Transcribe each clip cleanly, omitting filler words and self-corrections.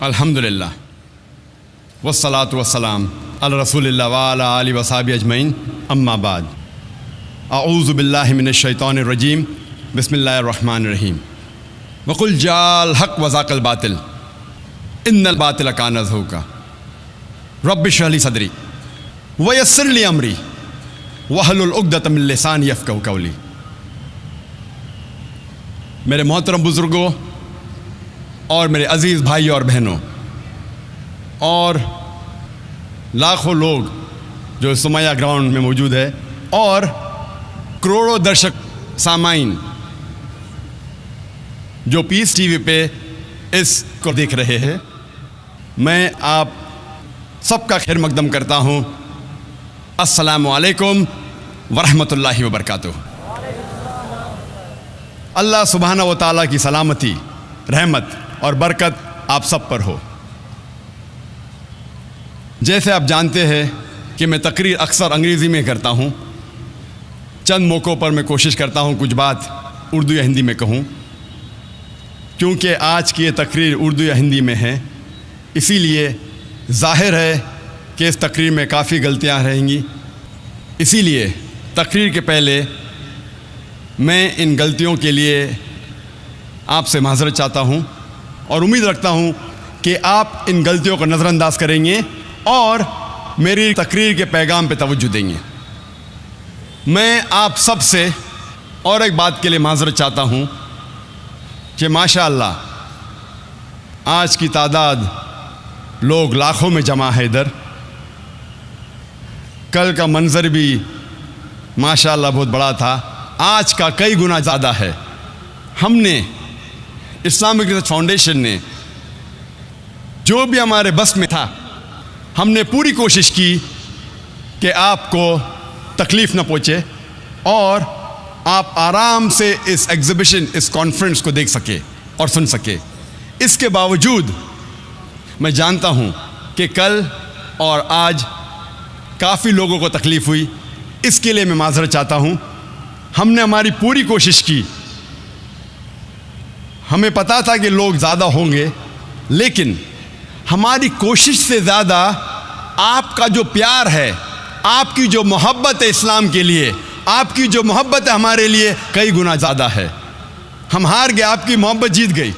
الحمدللہ والصلاة والسلام علی رسول اللہ وعلی آلہ وصحبہ اجمعین، اما بعد، اعوذ باللہ من الشیطان الرجیم، بسم اللہ الرحمن الرحیم۔ وقل جاء الحق وزاق الباطل ان الباطل کان زہوقا رب اشرح لی صدری ویسر لی امری واحلل عقدۃ من لسانی یفقہوا قولی۔ میرے محترم بزرگوں اور میرے عزیز بھائیوں اور بہنوں اور لاکھوں لوگ جو سمیہ گراؤنڈ میں موجود ہے اور کروڑوں درشک سامعین جو پیس ٹی وی پہ اس کو دیکھ رہے ہیں، میں آپ سب کا خیر مقدم کرتا ہوں۔ السلام علیکم ورحمۃ اللہ وبرکاتہ۔ اللہ سبحانہ و تعالیٰ کی سلامتی، رحمت اور برکت آپ سب پر ہو۔ جیسے آپ جانتے ہیں کہ میں تقریر اکثر انگریزی میں کرتا ہوں، چند موقعوں پر میں کوشش کرتا ہوں کچھ بات اردو یا ہندی میں کہوں، کیونکہ آج کی یہ تقریر اردو یا ہندی میں ہے، اسی لیے ظاہر ہے کہ اس تقریر میں کافی غلطیاں رہیں گی۔ اسی لیے تقریر کے پہلے میں ان غلطیوں کے لیے آپ سے معذرت چاہتا ہوں اور امید رکھتا ہوں کہ آپ ان غلطیوں کو نظر انداز کریں گے اور میری تقریر کے پیغام پہ توجہ دیں گے۔ میں آپ سب سے اور ایک بات کے لیے معذرت چاہتا ہوں کہ ماشاءاللہ آج کی تعداد لوگ لاکھوں میں جمع ہے ادھر۔ کل کا منظر بھی ماشاءاللہ بہت بڑا تھا، آج کا کئی گنا زیادہ ہے۔ ہم نے اسلامک ریسرچ فاؤنڈیشن نے جو بھی ہمارے بس میں تھا، ہم نے پوری کوشش کی کہ آپ کو تکلیف نہ پہنچے اور آپ آرام سے اس ایگزیبیشن، اس کانفرنس کو دیکھ سکے اور سن سکے۔ اس کے باوجود میں جانتا ہوں کہ کل اور آج کافی لوگوں کو تکلیف ہوئی، اس کے لیے میں معذرت چاہتا ہوں۔ ہم نے ہماری پوری کوشش کی، ہمیں پتہ تھا کہ لوگ زیادہ ہوں گے، لیکن ہماری کوشش سے زیادہ آپ کا جو پیار ہے، آپ کی جو محبت ہے اسلام کے لیے، آپ کی جو محبت ہے ہمارے لیے، کئی گنا زیادہ ہے۔ ہم ہار گئے، آپ کی محبت جیت گئی۔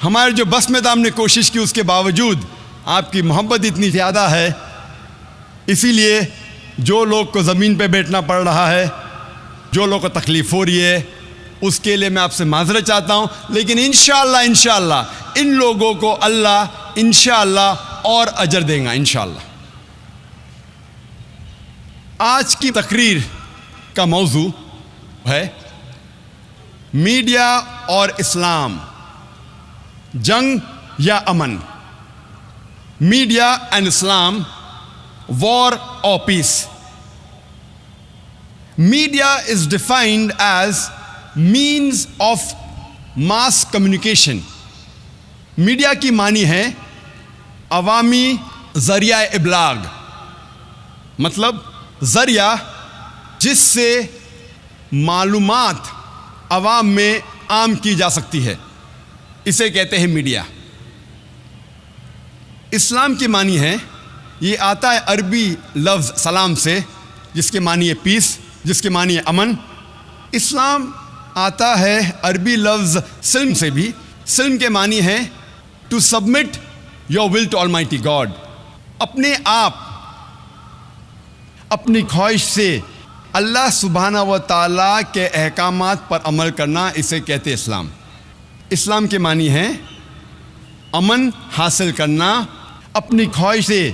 ہمارے جو بس میں تھا، ہم نے کوشش کی، اس کے باوجود آپ کی محبت اتنی زیادہ ہے، اسی لیے جو لوگ کو زمین پہ بیٹھنا پڑ رہا ہے، جو لوگ کو تکلیف ہو رہی ہے، اس کے لیے میں آپ سے معذرت چاہتا ہوں، لیکن انشاءاللہ ان لوگوں کو اللہ انشاءاللہ اور اجر دیں گا انشاءاللہ۔ آج کی تقریر کا موضوع ہے میڈیا اور اسلام، جنگ یا امن، media and Islam, war or peace. Media is defined as means of mass communication. Media کی معنی ہے عوامی ذریعہ ابلاغ، مطلب ذریعہ جس سے معلومات عوام میں عام کی جا سکتی ہے، اسے کہتے ہیں میڈیا۔ اسلام کی معنی ہے، یہ آتا ہے عربی لفظ سلام سے، جس کے معنی ہے پیس، جس کے معنی ہے امن۔ اسلام آتا ہے عربی لفظ سلم سے بھی، سلم کے معنی ہے to submit your will to almighty God, اپنے آپ اپنی خواہش سے اللہ سبحانہ و تعالیٰ کے احکامات پر عمل کرنا، اسے کہتے اسلام۔ اسلام کے معنی ہے امن حاصل کرنا، اپنی خواہش سے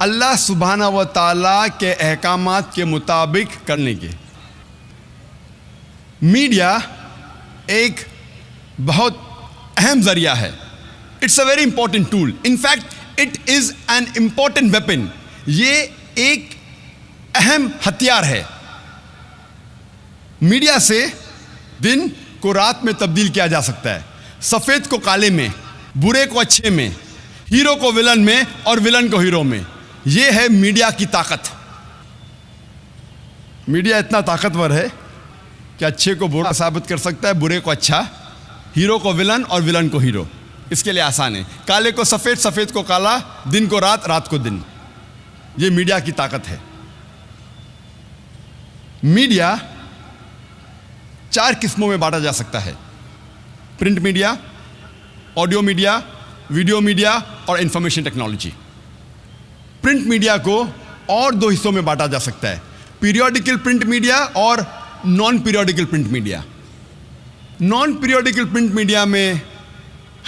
اللہ سبحانہ و تعالیٰ کے احکامات کے مطابق کرنے کے۔ میڈیا ایک بہت اہم ذریعہ ہے، it's a very important tool, in fact it is an important weapon. یہ ایک اہم ہتھیار ہے۔ میڈیا سے دن کو رات میں تبدیل کیا جا سکتا ہے، سفید کو کالے میں، برے کو اچھے میں، ہیرو کو ولن میں اور ولن کو ہیرو میں۔ یہ ہے میڈیا کی طاقت۔ میڈیا اتنا طاقتور ہے کہ اچھے کو برا ثابت کر سکتا ہے، برے کو اچھا، ہیرو کو ولن اور ولن کو ہیرو. اس کے لیے آسان ہے. کالے کو سفید، سفید کو کالا، دن کو رات، رات کو دن. یہ میڈیا کی طاقت ہے. میڈیا 4 قسموں میں بانٹا جا سکتا ہے: print media, audio media, video media اور انفارمیشن ٹیکنالوجی. پرنٹ میڈیا کو اور 2 حصوں میں بانٹا جا سکتا ہے: پیریوڈیکل پرنٹ میڈیا اور naan periodical print media. Naan periodical print media میں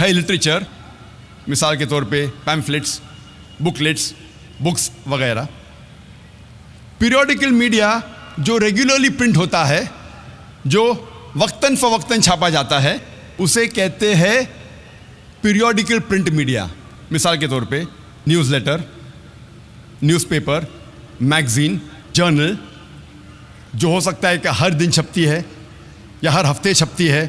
ہے لٹریچر، مثال کے طور پہ پیمفلٹس، بکلیٹس، بکس وغیرہ. پیریوڈیکل میڈیا جو ریگولرلی پرنٹ ہوتا ہے، جو وقتاً فوقتاً چھاپا جاتا ہے، اسے کہتے ہیں پیریوڈیکل پرنٹ میڈیا. مثال کے طور پہ newsletter, newspaper, magazine, journal, جو ہو سکتا ہے کہ ہر دن چھپتی ہے، یا ہر ہفتے چھپتی ہے،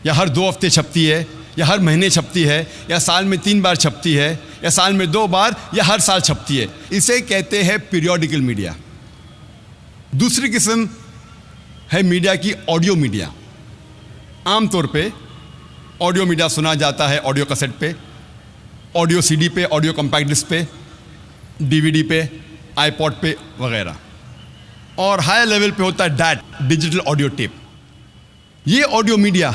یا ہر 2 ہفتے چھپتی ہے، یا ہر مہینے چھپتی ہے، یا سال میں 3 بار چھپتی ہے، یا سال میں 2 بار، یا ہر سال چھپتی ہے. اسے کہتے ہیں پیریوڈیکل میڈیا. دوسری قسم ہے میڈیا کی آڈیو میڈیا. عام طور پہ آڈیو میڈیا سنا جاتا ہے آڈیو کیسٹ پہ، آڈیو سی ڈی پہ، آڈیو کمپیکٹ ڈسک پہ، ڈی وی ڈی پہ، آئی پوڈ پہ وغیرہ. اور ہائی لیول پہ ہوتا ہے ڈیٹ، ڈیجیٹل آڈیو ٹیپ. یہ آڈیو میڈیا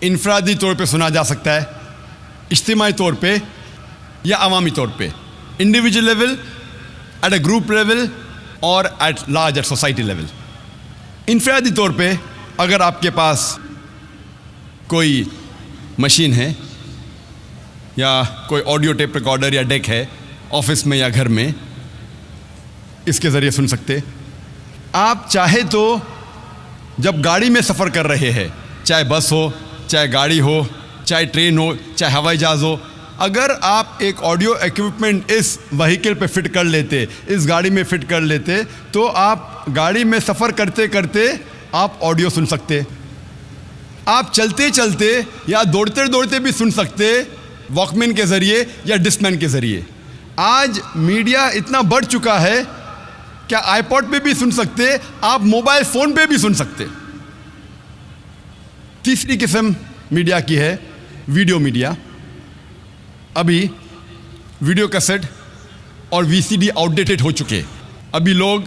انفرادی طور پہ سنا جا سکتا ہے، اجتماعی طور پہ یا عوامی طور پہ، individual level, at a group level اور at large at society level. انفرادی طور پہ اگر آپ کے پاس کوئی مشین ہے یا کوئی آڈیو ٹیپ ریکارڈر یا ڈیک ہے آفس میں یا گھر میں، اس کے ذریعے سن سکتے. آپ چاہے تو جب گاڑی میں سفر کر رہے ہیں، چاہے بس ہو، چاہے گاڑی ہو، چاہے ٹرین ہو، چاہے ہوائی جہاز ہو، اگر آپ ایک آڈیو ایکوپمنٹ اس وہیکل پہ فٹ کر لیتے، اس گاڑی میں فٹ کر لیتے، تو آپ گاڑی میں سفر کرتے کرتے آپ آڈیو سن سکتے. آپ چلتے چلتے یا دوڑتے دوڑتے بھی سن سکتے، واک مین کے ذریعے یا ڈسک مین کے ذریعے. آج میڈیا اتنا بڑھ چکا ہے کہ آئی پوڈ پہ بھی سن سکتے، آپ موبائل فون پہ بھی سن سکتے. تیسری قسم میڈیا کی ہے ویڈیو میڈیا. ابھی ویڈیو کیسٹ اور وی سی ڈی آؤٹ ڈیٹڈ ہو چکے. ابھی لوگ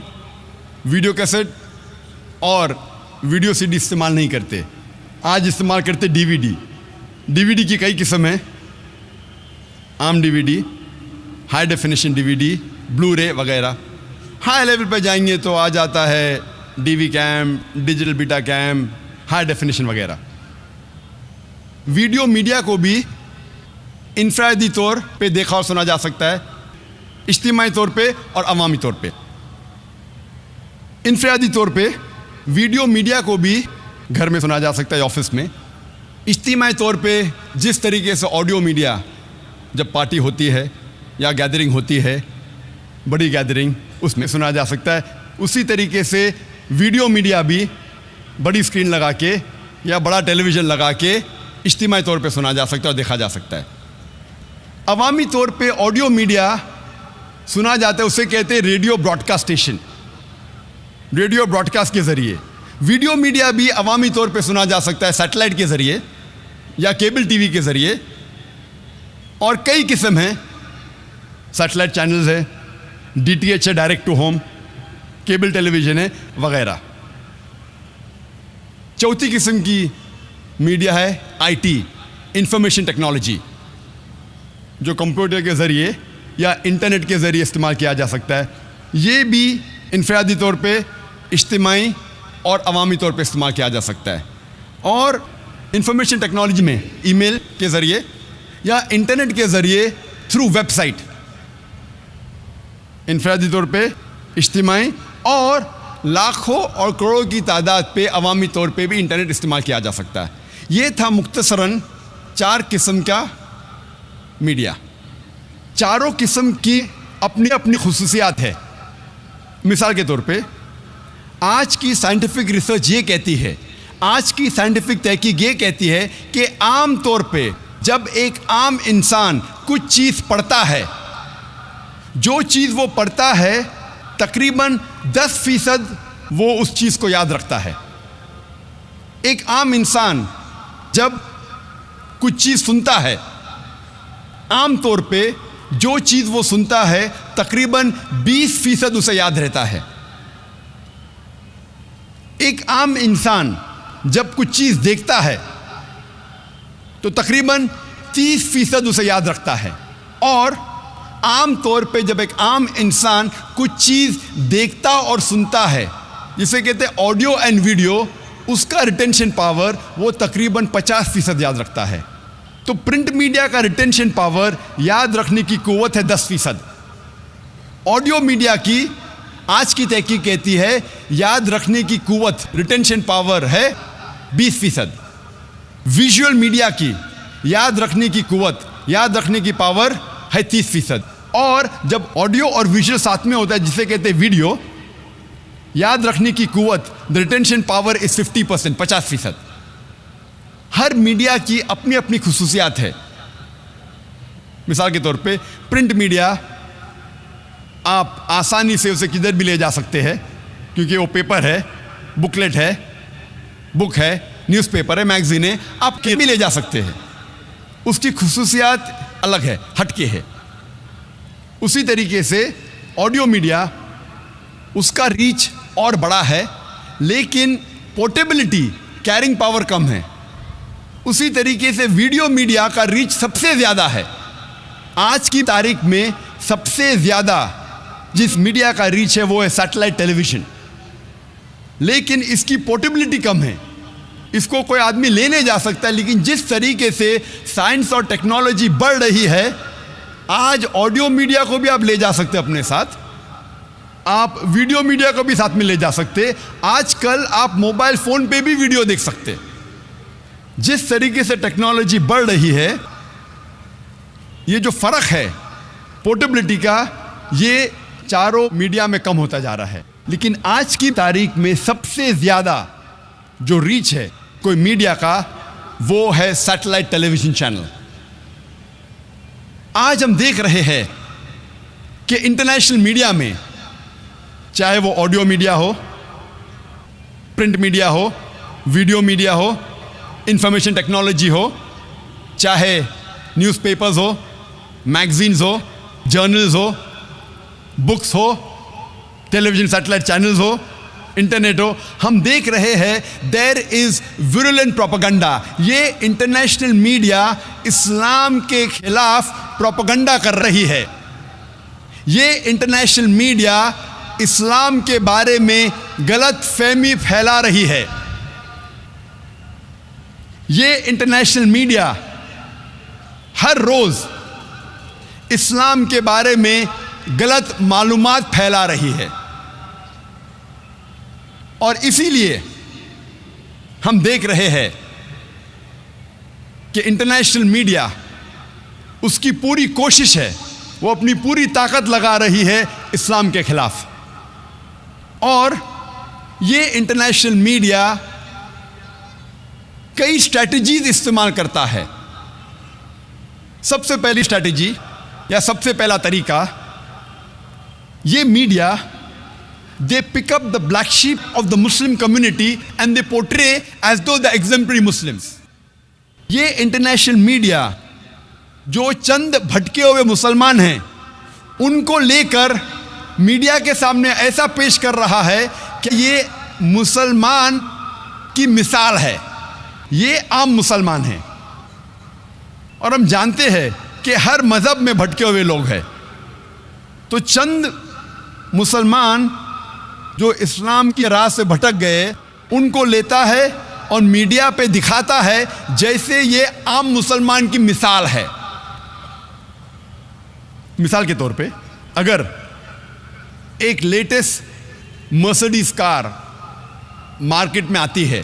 ویڈیو کیسٹ اور ویڈیو سی ڈی استعمال نہیں کرتے. آج استعمال کرتے ڈی وی ڈی. ڈی وی ڈی کی کئی قسم ہیں: عام ڈی وی ڈی، ہائی ڈیفینیشن ڈی وی ڈی، بلو رے وغیرہ. ہائی لیول پہ جائیں گے تو آ جاتا ہے D V cam, digital Betacam, high definition وغیرہ. ویڈیو میڈیا کو بھی انفرادی طور پہ دیکھا اور سنا جا سکتا ہے، اجتماعی طور پہ اور عوامی طور پہ. انفرادی طور پہ ویڈیو میڈیا کو بھی گھر میں سنا جا سکتا ہے، آفس میں. اجتماعی طور پہ جس طریقے سے آڈیو میڈیا جب پارٹی ہوتی ہے یا گیدرنگ ہوتی ہے، بڑی گیدرنگ، اس میں سنا جا سکتا ہے، اسی طریقے سے ویڈیو میڈیا بھی بڑی اسکرین لگا کے یا بڑا ٹیلی ویژن لگا کے اجتماعی طور پہ سنا جا سکتا ہے اور دیکھا جا سکتا ہے. عوامی طور پہ آڈیو میڈیا سنا جاتا ہے، اسے کہتے ہیں radio broadcast station, radio broadcast کے ذریعے. ویڈیو میڈیا بھی عوامی طور پہ سنا جا سکتا ہے سیٹلائٹ کے ذریعے یا کیبل ٹی وی کے ذریعے. اور کئی قسم ہیں، سیٹلائٹ چینلز ہے، ڈی ٹی ایچ ہے، direct to home, cable television ہے وغیرہ. چوتھی قسم کی میڈیا ہے آئی ٹی، انفارمیشن ٹیکنالوجی، جو کمپیوٹر کے ذریعے یا انٹرنیٹ کے ذریعے استعمال کیا جا سکتا ہے. یہ بھی انفرادی طور پہ، اجتماعی اور عوامی طور پہ استعمال کیا جا سکتا ہے. اور انفارمیشن ٹیکنالوجی میں ای میل کے ذریعے یا انٹرنیٹ کے ذریعے تھرو ویب سائٹ، انفرادی طور پہ، اجتماعی اور لاکھوں اور کروڑوں کی تعداد پہ عوامی طور پہ بھی انٹرنیٹ استعمال کیا جا سکتا ہے. یہ تھا مختصراً 4 قسم کا میڈیا. چاروں قسم کی اپنی اپنی خصوصیات ہے. مثال کے طور پہ آج کی سائنٹیفک ریسرچ یہ کہتی ہے، آج کی سائنٹیفک تحقیق یہ کہتی ہے کہ عام طور پہ جب ایک عام انسان کچھ چیز پڑھتا ہے، جو چیز وہ پڑھتا ہے تقریباً 10% وہ اس چیز کو یاد رکھتا ہے. ایک عام انسان جب کچھ چیز سنتا ہے، عام طور پہ جو چیز وہ سنتا ہے تقریباً 20% اسے یاد رہتا ہے۔ ایک عام انسان جب کچھ چیز دیکھتا ہے تو تقریباً 30% اسے یاد رکھتا ہے، اور عام طور پہ جب ایک عام انسان کچھ چیز دیکھتا اور سنتا ہے، جسے کہتے ہیں آڈیو اینڈ ویڈیو، اس کا ریٹینشن پاور وہ تقریباً 50% یاد رکھتا ہے۔ تو پرنٹ میڈیا کا ریٹینشن پاور، یاد رکھنے کی قوت ہے 10%۔ آڈیو میڈیا کی آج کی تحقیق کہتی ہے یاد رکھنے کی قوت، ریٹینشن پاور ہے 20%۔ ویژول میڈیا کی یاد رکھنے کی قوت، یاد رکھنے کی پاور ہے 30%۔ اور جب آڈیو اور ویژول ساتھ میں ہوتا ہے، جسے کہتے ہیں ویڈیو، یاد رکھنے کی قوت، the retention power is 50%، 50%۔ Hare media کی اپنی اپنی خصوصیات ہے۔ مثال کے طور پہ پرنٹ میڈیا آپ آسانی سے اسے کدھر بھی لے جا سکتے ہیں، کیونکہ وہ پیپر ہے، بکلیٹ ہے، بک ہے، نیوز پیپر ہے، میگزین ہے، آپ کہیں بھی لے جا سکتے ہیں۔ اس کی خصوصیات الگ ہے، ہٹ کے ہے۔ اسی طریقے سے آڈیو میڈیا، اس کا ریچ اور بڑا ہے، لیکن پورٹیبلٹی، کیرنگ پاور کم ہے۔ اسی طریقے سے ویڈیو میڈیا کا ریچ سب سے زیادہ ہے۔ آج کی تاریخ میں سب سے زیادہ جس میڈیا کا ریچ ہے وہ ہے سیٹلائٹ ٹیلی ویژن، لیکن اس کی پورٹیبلٹی کم ہے۔ اس کو کوئی آدمی لینے جا سکتا ہے، لیکن جس طریقے سے سائنس اور ٹیکنالوجی بڑھ رہی ہے، آج آڈیو میڈیا کو بھی آپ لے جا سکتے اپنے ساتھ، آپ ویڈیو میڈیا کو بھی ساتھ میں لے جا سکتے۔ آج کل آپ موبائل فون پہ بھی ویڈیو دیکھ سکتے۔ جس طریقے سے ٹیکنالوجی بڑھ رہی ہے، یہ جو فرق ہے پورٹیبلٹی کا، یہ چاروں میڈیا میں کم ہوتا جا رہا ہے۔ لیکن آج کی تاریخ میں سب سے زیادہ جو ریچ ہے کوئی میڈیا کا، وہ ہے سیٹلائٹ ٹیلی ویژن چینل۔ آج ہم دیکھ رہے ہیں کہ انٹرنیشنل میڈیا میں، چاہے وہ آڈیو میڈیا ہو، پرنٹ میڈیا ہو، ویڈیو میڈیا ہو، انفارمیشن ٹیکنالوجی ہو، چاہے نیوز پیپرز ہو، میگزینز ہو، جرنلز ہو، بکس ہو، ٹیلی ویژن سیٹلائٹ چینلز ہو، انٹرنیٹ ہو، ہم دیکھ رہے ہیں دیر از ویرولنٹ پروپیگنڈا۔ یہ انٹرنیشنل میڈیا اسلام کے خلاف پروپیگنڈا کر رہی ہے۔ یہ انٹرنیشنل میڈیا اسلام کے بارے میں غلط فہمی پھیلا رہی ہے۔ یہ انٹرنیشنل میڈیا ہر روز اسلام کے بارے میں غلط معلومات پھیلا رہی ہے، اور اسی لیے ہم دیکھ رہے ہیں کہ انٹرنیشنل میڈیا، اس کی پوری کوشش ہے، وہ اپنی پوری طاقت لگا رہی ہے اسلام کے خلاف۔ اور یہ انٹرنیشنل میڈیا کئی اسٹریٹجیز استعمال کرتا ہے۔ سب سے پہلی اسٹریٹجی یا سب سے پہلا طریقہ، یہ media they pick up the black sheep of the Muslim community and they portray as though the exemplary Muslims۔ یہ انٹرنیشنل میڈیا جو چند بھٹکے ہوئے مسلمان ہیں، ان کو لے کر میڈیا کے سامنے ایسا پیش کر رہا ہے کہ یہ مسلمان کی مثال ہے، یہ عام مسلمان ہیں۔ اور ہم جانتے ہیں کہ ہر مذہب میں بھٹکے ہوئے لوگ ہیں، تو چند مسلمان جو اسلام کی راہ سے بھٹک گئے، ان کو لیتا ہے اور میڈیا پہ دکھاتا ہے جیسے یہ عام مسلمان کی مثال ہے۔ مثال کے طور پہ اگر ایک لیٹسٹ مرسیڈیز کار مارکیٹ میں آتی ہے،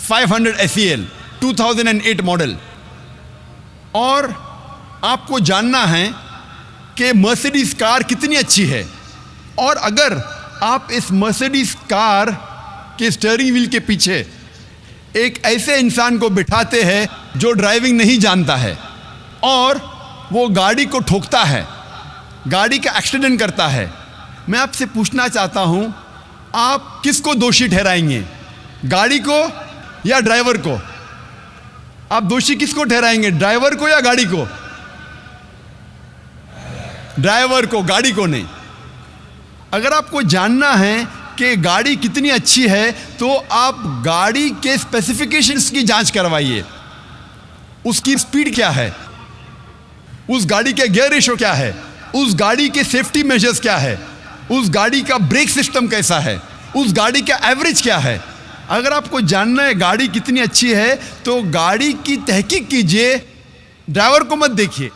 500 SEL 2008 ماڈل، اور آپ کو جاننا ہے کہ مرسیڈیز کار کتنی اچھی ہے، اور اگر آپ اس مرسیڈیز کار کے اسٹیئرنگ وہیل کے پیچھے ایک ایسے انسان کو بٹھاتے ہیں جو ڈرائیونگ نہیں جانتا ہے، اور وہ گاڑی کو ٹھوکتا ہے، گاڑی کا ایکسیڈنٹ کرتا ہے، میں آپ سے پوچھنا چاہتا ہوں آپ کس کو دوشی ٹھہرائیں گے، گاڑی کو یا ڈرائیور کو؟ آپ دوشی کس کو ٹھہرائیں گے، ڈرائیور کو یا گاڑی کو؟ ڈرائیور کو، گاڑی کو نہیں۔ اگر آپ کو جاننا ہے کہ گاڑی کتنی اچھی ہے تو آپ گاڑی کے اسپیسیفیکیشنز کی جانچ کروائیے، اس کی سپیڈ کیا ہے، اس گاڑی کے گیئر ریشو کیا ہے، اس گاڑی کے سیفٹی میجرز کیا ہے، اس گاڑی کا بریک سسٹم کیسا ہے، اس گاڑی کا ایوریج کیا ہے۔ اگر آپ کو جاننا ہے گاڑی کتنی اچھی ہے تو گاڑی کی تحقیق کیجئے، ڈرائیور کو مت دیکھیے۔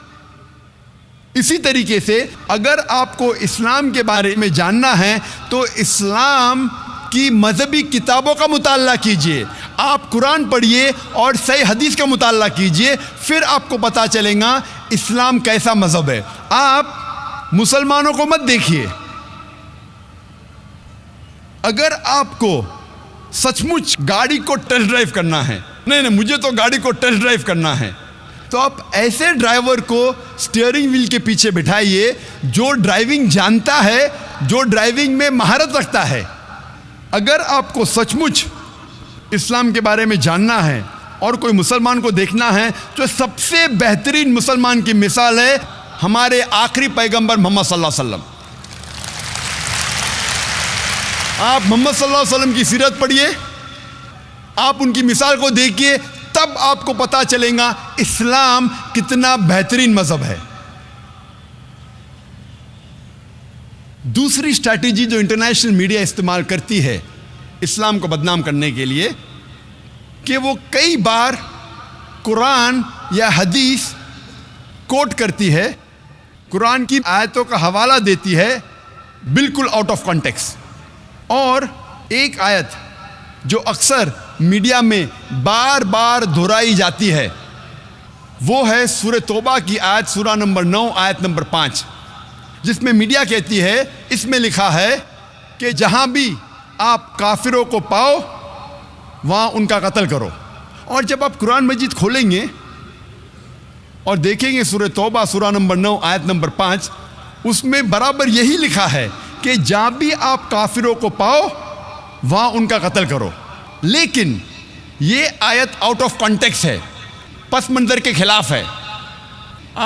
اسی طریقے سے اگر آپ کو اسلام کے بارے میں جاننا ہے تو اسلام کی مذہبی کتابوں کا مطالعہ کیجئے، آپ قرآن پڑھیے اور صحیح حدیث کا مطالعہ کیجئے، پھر آپ کو پتہ چلے گا اسلام کیسا مذہب ہے۔ آپ مسلمانوں کو مت دیکھیے۔ اگر آپ کو سچ مچ گاڑی کو ٹیسٹ ڈرائیو کرنا ہے، نہیں مجھے تو گاڑی کو ٹیسٹ ڈرائیو کرنا ہے، تو آپ ایسے ڈرائیور کو سٹیئرنگ ویل کے پیچھے بٹھائیے جو ڈرائیونگ جانتا ہے، جو ڈرائیونگ میں مہارت رکھتا ہے۔ اگر آپ کو سچ مچ اسلام کے بارے میں جاننا ہے اور کوئی مسلمان کو دیکھنا ہے تو سب سے بہترین مسلمان کی مثال ہے ہمارے آخری پیغمبر محمد صلی اللہ علیہ وسلم۔ آپ محمد صلی اللہ علیہ وسلم کی سیرت پڑھیے، آپ ان کی مثال کو دیکھیے، تب آپ کو پتا چلے گا اسلام کتنا بہترین مذہب ہے۔ دوسری اسٹریٹجی جو انٹرنیشنل میڈیا استعمال کرتی ہے اسلام کو بدنام کرنے کے لیے، کہ وہ کئی بار قرآن یا حدیث کوٹ کرتی ہے، قرآن کی آیتوں کا حوالہ دیتی ہے بالکل آؤٹ آف کانٹیکسٹ۔ اور ایک آیت جو اکثر میڈیا میں بار بار دہرائی جاتی ہے وہ ہے سورہ توبہ کی آیت، سورہ نمبر 9 آیت نمبر 5، جس میں میڈیا کہتی ہے، اس میں لکھا ہے کہ جہاں بھی آپ کافروں کو پاؤ وہاں ان کا قتل کرو۔ اور جب آپ قرآن مجید کھولیں گے اور دیکھیں گے سورہ توبہ سورہ نمبر 9 آیت نمبر 5، اس میں برابر یہی لکھا ہے کہ جہاں بھی آپ کافروں کو پاؤ وہاں ان کا قتل کرو۔ لیکن یہ آیت آؤٹ آف کانٹیکسٹ ہے، پس منظر کے خلاف ہے۔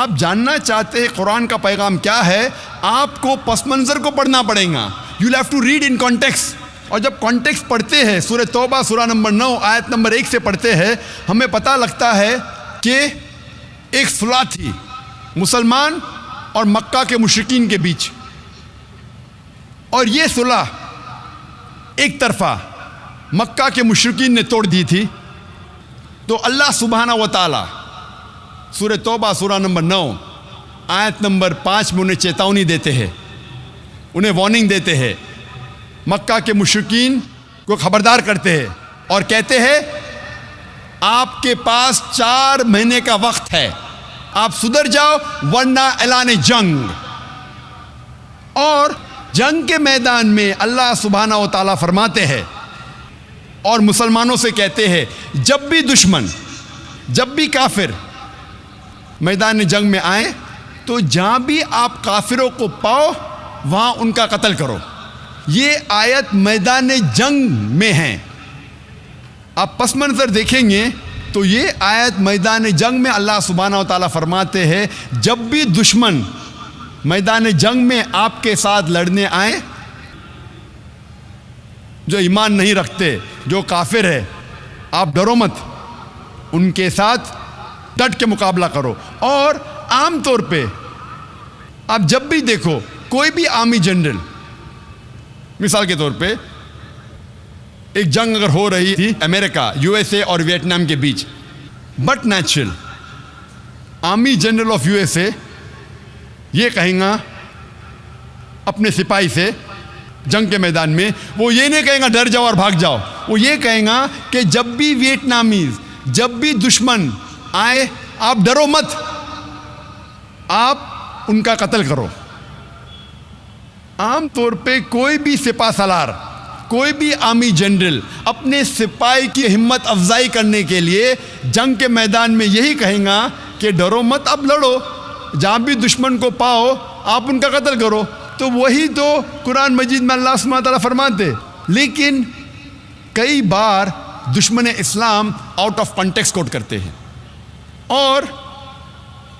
آپ جاننا چاہتے ہیں قرآن کا پیغام کیا ہے، آپ کو پس منظر کو پڑھنا پڑے گا۔ You have to read in context. اور جب کانٹیکسٹ پڑھتے ہیں، سورہ توبہ سورہ نمبر 9 آیت نمبر 1 سے پڑھتے ہیں، ہمیں پتہ لگتا ہے کہ ایک صلح تھی مسلمان اور مکہ کے مشرکین کے بیچ، اور یہ صلح ایک طرفہ مکہ کے مشرکین نے توڑ دی تھی۔ تو اللہ سبحانہ و تعالی سورہ توبہ سورہ نمبر 9 آیت نمبر 5 میں انہیں چیتونی دیتے ہیں، انہیں وارننگ دیتے ہیں، مکہ کے مشرکین کو خبردار کرتے ہیں اور کہتے ہیں آپ کے پاس 4 مہینے کا وقت ہے، آپ سدھر جاؤ ورنہ اعلان جنگ۔ اور جنگ کے میدان میں اللہ سبحانہ و تعالیٰ فرماتے ہیں اور مسلمانوں سے کہتے ہیں، جب بھی دشمن، جب بھی کافر میدان جنگ میں آئیں تو جہاں بھی آپ کافروں کو پاؤ وہاں ان کا قتل کرو۔ یہ آیت میدان جنگ میں ہے۔ آپ پس منظر دیکھیں گے تو یہ آیت میدان جنگ میں اللہ سبحانہ و تعالیٰ فرماتے ہیں، جب بھی دشمن میدان جنگ میں آپ کے ساتھ لڑنے آئیں، جو ایمان نہیں رکھتے، جو کافر ہے، آپ ڈرو مت، ان کے ساتھ ڈٹ کے مقابلہ کرو۔ اور عام طور پہ آپ جب بھی دیکھو کوئی بھی آرمی جنرل، مثال کے طور پہ ایک جنگ اگر ہو رہی تھی امریکہ USA اور ویتنام کے بیچ، but natural army general of USA یہ کہیں گا اپنے سپاہی سے جنگ کے میدان میں، وہ یہ نہیں کہیں گا ڈر جاؤ اور بھاگ جاؤ، وہ یہ کہیں گا کہ جب بھی ویتنامیز، جب بھی دشمن آئے آپ ڈرو مت، آپ ان کا قتل کرو۔ عام طور پہ کوئی بھی سپاہ سالار، کوئی بھی آرمی جنرل اپنے سپاہی کی ہمت افزائی کرنے کے لیے جنگ کے میدان میں یہی کہیں گا کہ ڈرو مت، اب لڑو، جہاں بھی دشمن کو پاؤ آپ ان کا قتل کرو۔ تو وہی تو قرآن مجید میں اللہ سبحانہ تعالیٰ فرماتے۔ لیکن کئی بار دشمن اسلام آؤٹ آف کانٹیکسٹ کوٹ کرتے ہیں. اور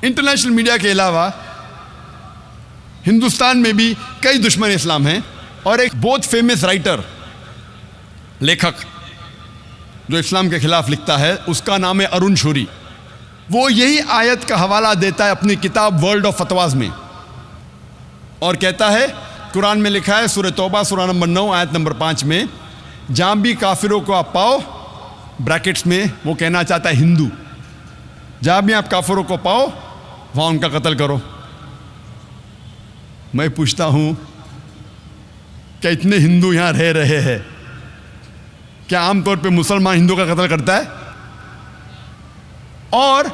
انٹرنیشنل میڈیا کے علاوہ ہندوستان میں بھی کئی دشمن اسلام ہیں. اور ایک بہت فیمس رائٹر، لیکھک جو اسلام کے خلاف لکھتا ہے، اس کا نام ہے ارون شوری. وہ یہی آیت کا حوالہ دیتا ہے اپنی کتاب ورلڈ آف فتواز میں، اور کہتا ہے قرآن میں لکھا ہے سورہ توبہ سورہ نمبر 9 آیت نمبر 5 میں، جہاں بھی کافروں کو آپ پاؤ، بریکٹس میں وہ کہنا چاہتا ہے ہندو، جہاں بھی آپ کافروں کو پاؤ وہاں ان کا قتل کرو. میں پوچھتا ہوں کہ اتنے ہندو یہاں رہ رہے ہیں، کیا عام طور پہ مسلمان ہندو کا قتل کرتا ہے؟ اور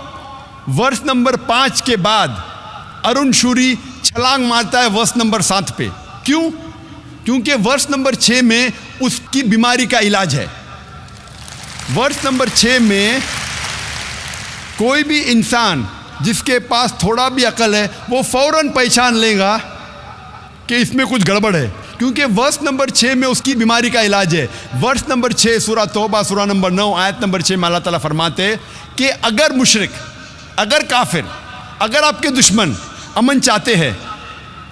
ورس نمبر 5 کے بعد ارون شوری چھلانگ مارتا ہے ورس نمبر 7 پہ. کیوں؟ کیونکہ ورس نمبر 6 میں اس کی بیماری کا علاج ہے. ورس نمبر 6 میں کوئی بھی انسان جس کے پاس تھوڑا بھی عقل ہے وہ فوراً پہچان لے گا کہ اس میں کچھ گڑبڑ ہے، کیونکہ ورس نمبر 6 میں اس کی بیماری کا علاج ہے. ورس نمبر 6 سورہ توبہ سورہ نمبر 9 آیت نمبر 6 میں اللہ تعالیٰ فرماتے کہ اگر مشرک، اگر کافر، اگر آپ کے دشمن امن چاہتے ہیں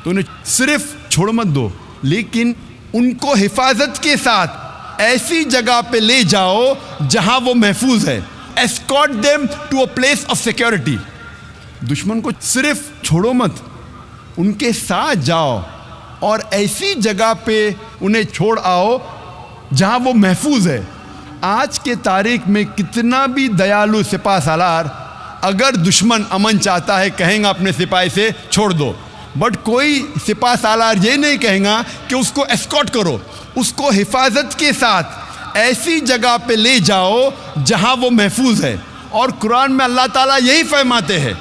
تو انہیں صرف چھوڑ مت دو، لیکن ان کو حفاظت کے ساتھ ایسی جگہ پہ لے جاؤ جہاں وہ محفوظ ہے. escort them to a place of security. دشمن کو صرف چھوڑو مت، ان کے ساتھ جاؤ اور ایسی جگہ پہ انہیں چھوڑ آؤ جہاں وہ محفوظ ہے. آج کے تاریخ میں کتنا بھی دیالو سپاہ سالار، اگر دشمن امن چاہتا ہے کہیں گا اپنے سپاہی سے چھوڑ دو، بٹ کوئی سپاہ سالار یہ نہیں کہیں گا کہ اس کو اسکارٹ کرو، اس کو حفاظت کے ساتھ ایسی جگہ پہ لے جاؤ جہاں وہ محفوظ ہے. اور قرآن میں اللہ تعالیٰ یہی فرماتے ہیں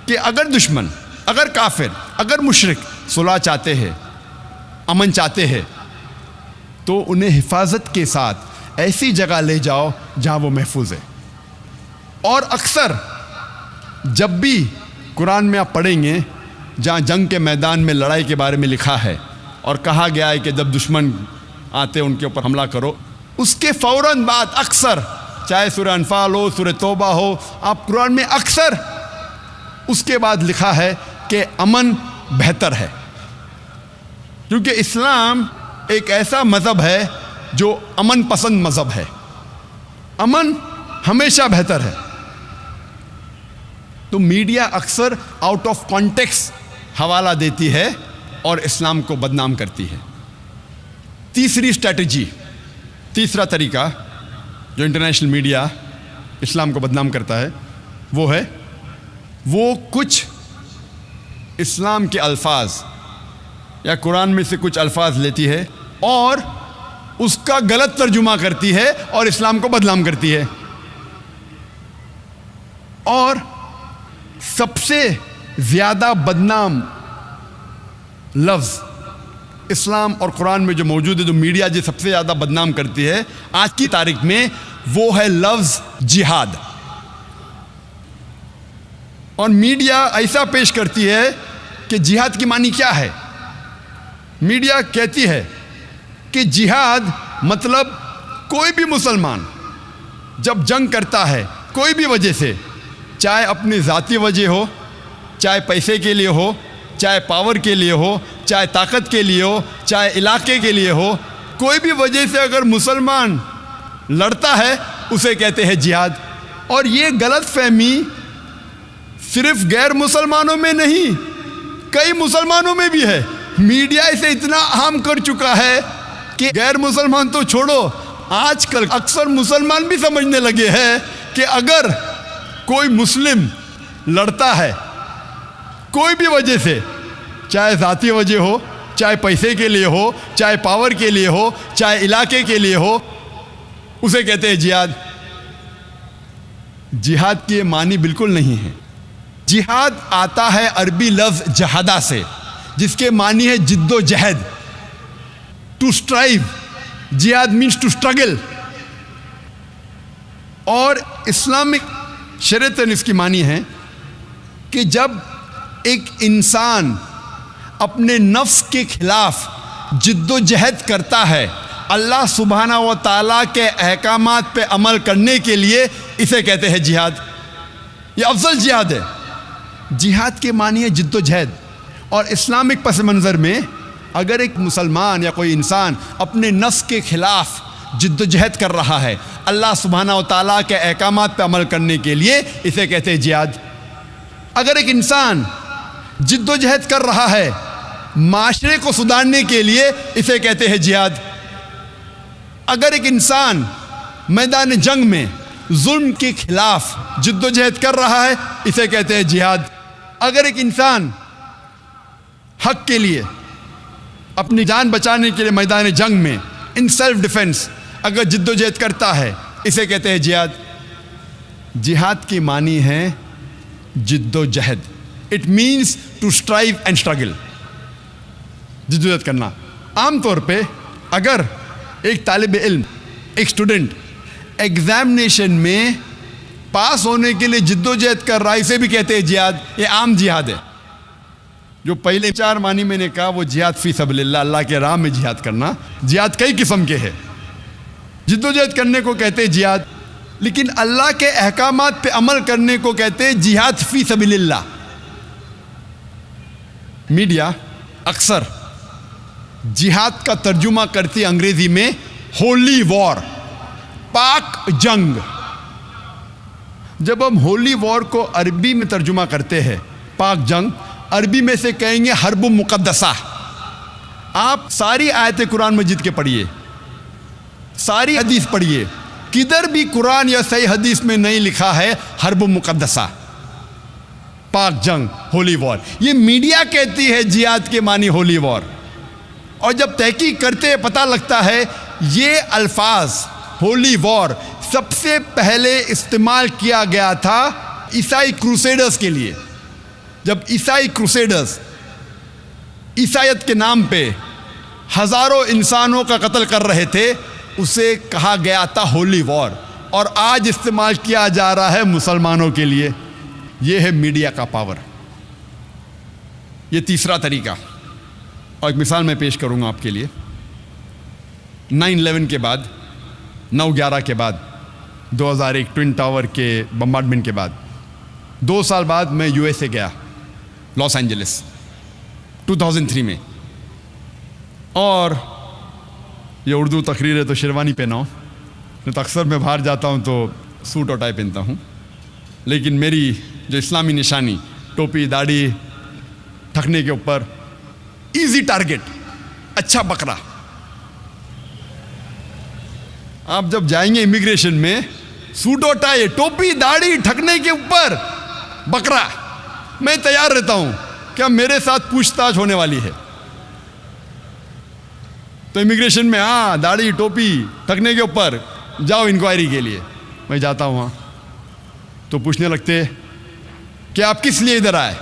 کہ اگر دشمن، اگر کافر، اگر مشرک صلح چاہتے ہیں، امن چاہتے ہیں، تو انہیں حفاظت کے ساتھ ایسی جگہ لے جاؤ جہاں وہ محفوظ ہے. اور اکثر جب بھی قرآن میں آپ پڑھیں گے جہاں جنگ کے میدان میں لڑائی کے بارے میں لکھا ہے اور کہا گیا ہے کہ جب دشمن آتے ان کے اوپر حملہ کرو، اس کے فوراً بعد اکثر چاہے سورہ انفال ہو، سورہ توبہ ہو، آپ قرآن میں اکثر اس کے بعد لکھا ہے کہ امن بہتر ہے. کیونکہ اسلام ایک ایسا مذہب ہے جو امن پسند مذہب ہے. امن ہمیشہ بہتر ہے. تو میڈیا اکثر آؤٹ آف کانٹیکسٹ حوالہ دیتی ہے اور اسلام کو بدنام کرتی ہے. تیسری اسٹریٹجی، تیسرا طریقہ جو انٹرنیشنل میڈیا اسلام کو بدنام کرتا ہے وہ کچھ اسلام کے الفاظ یا قرآن میں سے کچھ الفاظ لیتی ہے اور اس کا غلط ترجمہ کرتی ہے اور اسلام کو بدنام کرتی ہے. اور سب سے زیادہ بدنام لفظ اسلام اور قرآن میں جو موجود ہے، جو میڈیا جو سب سے زیادہ بدنام کرتی ہے آج کی تاریخ میں، وہ ہے لفظ جہاد. اور میڈیا ایسا پیش کرتی ہے کہ جہاد کی معنی کیا ہے. میڈیا کہتی ہے کہ جہاد مطلب کوئی بھی مسلمان جب جنگ کرتا ہے کوئی بھی وجہ سے، چاہے اپنی ذاتی وجہ ہو، چاہے پیسے کے لیے ہو، چاہے پاور کے لیے ہو، چاہے طاقت کے لیے ہو، چاہے علاقے کے لیے ہو، کوئی بھی وجہ سے اگر مسلمان لڑتا ہے اسے کہتے ہیں جہاد. اور یہ غلط فہمی صرف غیر مسلمانوں میں نہیں، کئی مسلمانوں میں بھی ہے. میڈیا اسے اتنا عام کر چکا ہے کہ غیر مسلمان تو چھوڑو، آج کل اکثر مسلمان بھی سمجھنے لگے ہیں کہ اگر کوئی مسلم لڑتا ہے کوئی بھی وجہ سے، چاہے ذاتی وجہ ہو، چاہے پیسے کے لیے ہو، چاہے پاور کے لیے ہو، چاہے علاقے کے لیے ہو، اسے کہتے ہیں جہاد. جہاد کی یہ معنی بالکل نہیں ہے. جہاد آتا ہے عربی لفظ جہادہ سے، جس کے معنی ہے جد و جہد، ٹو اسٹرائیو. جہاد مینس ٹو اسٹرگل. اور اسلامک شریعت اس کی معنی ہے کہ جب ایک انسان اپنے نفس کے خلاف جد و جہد کرتا ہے اللہ سبحانہ و تعالیٰ کے احکامات پہ عمل کرنے کے لیے، اسے کہتے ہیں جہاد۔ یہ افضل جہاد ہے۔ جہاد کے معنی ہے جد و جہد، اور اسلامک پس منظر میں اگر ایک مسلمان یا کوئی انسان اپنے نفس کے خلاف جد و جہد کر رہا ہے اللہ سبحانہ و تعالیٰ کے احکامات پہ عمل کرنے کے لیے، اسے کہتے ہیں جہاد۔ اگر ایک انسان جد و جہد کر رہا ہے معاشرے کو سدھارنے کے لیے، اسے کہتے ہیں جہاد۔ اگر ایک انسان میدان جنگ میں ظلم کے خلاف جد و جہد کر رہا ہے، اسے کہتے ہیں جہاد۔ اگر ایک انسان حق کے لیے اپنی جان بچانے کے لیے میدان جنگ میں ان سیلف ڈیفنس اگر جد و جہد کرتا ہے، اسے کہتے ہیں جہاد۔ جہاد کی معنی ہے جد و جہد۔ It means to strive and struggle, جد و جہد کرنا۔ عام طور پہ اگر ایک طالب علم، ایک اسٹوڈنٹ ایگزامینیشن میں پاس ہونے کے لیے جد و جہد کر رہا ہے، اسے بھی کہتے ہیں جہاد۔ یہ عام جہاد ہے۔ جو پہلے 4 معنی میں نے کہا وہ جہاد فی سبیل اللہ، اللہ کے راہ میں جہاد کرنا۔ جہاد کئی قسم کے ہیں، جد و جہد کرنے کو کہتے ہیں جہاد، لیکن اللہ کے احکامات پہ عمل کرنے کو کہتے ہیں جہاد فی سبیل اللہ۔ میڈیا اکثر جہاد کا ترجمہ کرتی ہے انگریزی میں ہولی وار، پاک جنگ۔ جب ہم ہولی وار کو عربی میں ترجمہ کرتے ہیں پاک جنگ، عربی میں سے کہیں گے حرب مقدسہ۔ آپ ساری آیت قرآن مجید کے پڑھیے، ساری حدیث پڑھیے، کدھر بھی قرآن یا صحیح حدیث میں نہیں لکھا ہے حرب مقدسہ، پاک جنگ، ہولی وار۔ یہ میڈیا کہتی ہے جہاد کے معنی ہولی وار، اور جب تحقیق کرتے پتہ لگتا ہے یہ الفاظ ہولی وار سب سے پہلے استعمال کیا گیا تھا عیسائی کروسیڈرز کے لیے۔ جب عیسائی کروسیڈرز عیسائیت کے نام پہ ہزاروں انسانوں کا قتل کر رہے تھے، اسے کہا گیا تھا ہولی وار، اور آج استعمال کیا جا رہا ہے مسلمانوں کے لیے۔ یہ ہے میڈیا کا پاور۔ یہ تیسرا طریقہ، اور ایک مثال میں پیش کروں گا آپ کے لیے۔ 9/11 کے بعد، 9/11 کے بعد، 2001 ٹوئن ٹاور کے بمبارڈمنٹ کے بعد 2 سال بعد میں USA گیا، لاس اینجلس، 2003 میں۔ اور یہ اردو تقریر ہے تو شیروانی پہنا ہوں، نہیں تو اکثر میں باہر جاتا ہوں تو سوٹ اور ٹائی پہنتا ہوں، لیکن میری جو اسلامی نشانی، ٹوپی، داڑھی، تھکنے کے اوپر، ایزی ٹارگٹ، اچھا بکرا۔ آپ جب جائیں گے امیگریشن میں، سوٹ اور ٹائی، ٹوپی، داڑھی، ٹھکنے کے اوپر بکرا، میں تیار رہتا ہوں کہ اب میرے ساتھ پوچھ تاچھ ہونے والی ہے۔ تو امیگریشن میں ہاں داڑھی، ٹوپی، ٹھکنے کے اوپر جاؤ انکوائری کے لیے۔ میں جاتا ہوں وہاں تو پوچھنے لگتے کہ آپ کس لیے ادھر آئے؟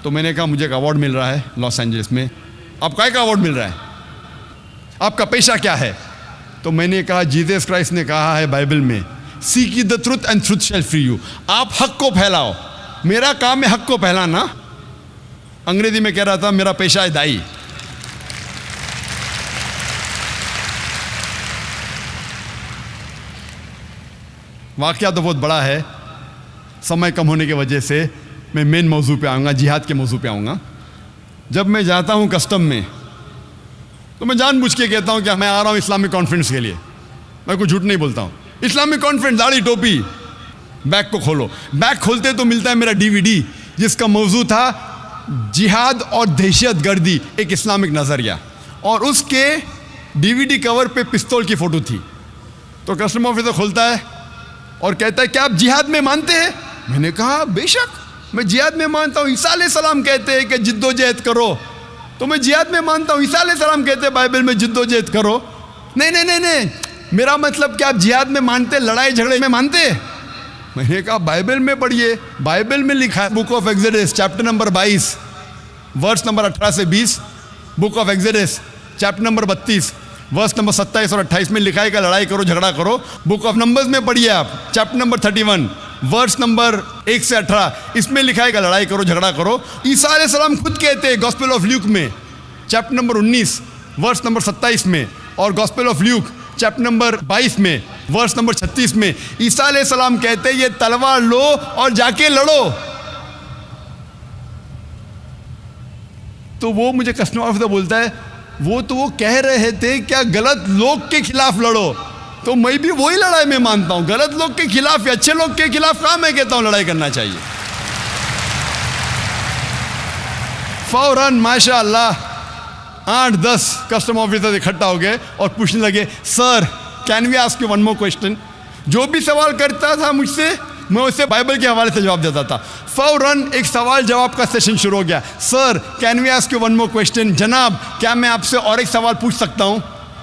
تو میں نے کہا مجھے ایک ایوارڈ مل رہا ہے لاس اینجلس میں۔ آپ کا ایک ایوارڈ مل رہا ہے، آپ کا پیشہ کیا ہے؟ تو میں نے کہا جیزس کرائسٹ نے کہا ہے بائبل میں، seek the truth and truth shall free you. آپ حق کو پھیلاؤ، میرا کام ہے حق کو پھیلانا۔ انگریزی میں کہہ رہا تھا میرا پیشہ ہے دائی۔ واقعہ تو بہت بڑا ہے، سمے کم ہونے کی وجہ سے میں مین موضوع پہ آؤں گا، جہاد کے موضوع پہ آؤں گا۔ جب میں جاتا ہوں کسٹم میں تو میں جان بوجھ کے کہتا ہوں کہ میں آ رہا ہوں اسلامک کانفرنس کے لیے، میں کوئی جھوٹ نہیں بولتا ہوں۔ اسلامک کانفرنس، داڑھی ٹوپی۔ بیگ کو کھولو، بیگ کھولتے تو ملتا ہے میرا DVD جس کا موضوع تھا جہاد اور دہشت گردی، ایک اسلامک نظریہ، اور اس کے DVD کور پہ پستول کی فوٹو تھی۔ تو کسٹم آفیسر کھولتا ہے اور کہتا ہے کیا آپ جہاد میں مانتے ہیں؟ میں نے کہا بے شک میں جہاد میں مانتا ہوں، عیسیٰ علیہ السلام کہتے ہیں کہ جد و جہد کرو، تو میں جہاد میں مانتا ہوں۔ عیسیٰ علیہ السلام کہتے ہیں بائبل میں جد و جہد کرو۔ نہیں، میرا مطلب کہ آپ جہاد میں مانتے، لڑائی جھگڑے میں مانتے؟ میں نے کہا بائبل میں پڑھیے، بائبل میں لکھا ہے، book of Exodus chapter number 22 verse number 18 سے 20، book of Exodus chapter number 32 verse number 27 اور 28 میں لکھا ہے کہ لڑائی کرو، جھگڑا کرو۔ بک آف نمبرز میں پڑھیے آپ، چیپٹر نمبر 31 ورس نمبر 1 سے 18، اس میں لکھا ہے کہ لڑائی کرو، جھگڑا کرو۔ عیسیٰ علیہ السلام خود کہتے ہیں گاسپل آف لیوک میں چیپٹر نمبر 19 ورس نمبر 27 میں، اور gospel of Luke chapter number 22 میں ورس نمبر 36 میں عیسیٰ علیہ السلام کہتے ہیں یہ تلوار لو اور جا کے لڑو. تو وہ مجھے کسٹمر آفیسر بولتا ہے وہ کہہ رہے تھے کیا غلط لوگ کے خلاف لڑو. تو میں بھی وہی لڑائی میں مانتا ہوں, غلط لوگ کے خلاف یا اچھے لوگ کے خلاف کہاں میں کہتا ہوں لڑائی کرنا چاہیے. فوراً ماشاء اللہ 8-10 کسٹم آفیسر اکٹھا ہو گئے اور پوچھنے لگے sir can we ask you one more question. جو بھی سوال کرتا تھا مجھ سے میں اسے بائبل کے حوالے سے جواب دیتا تھا. فوراً ایک سوال جواب کا سیشن شروع ہو گیا. Sir can we ask you one more question, جناب کیا میں آپ سے اور ایک سوال پوچھ سکتا ہوں.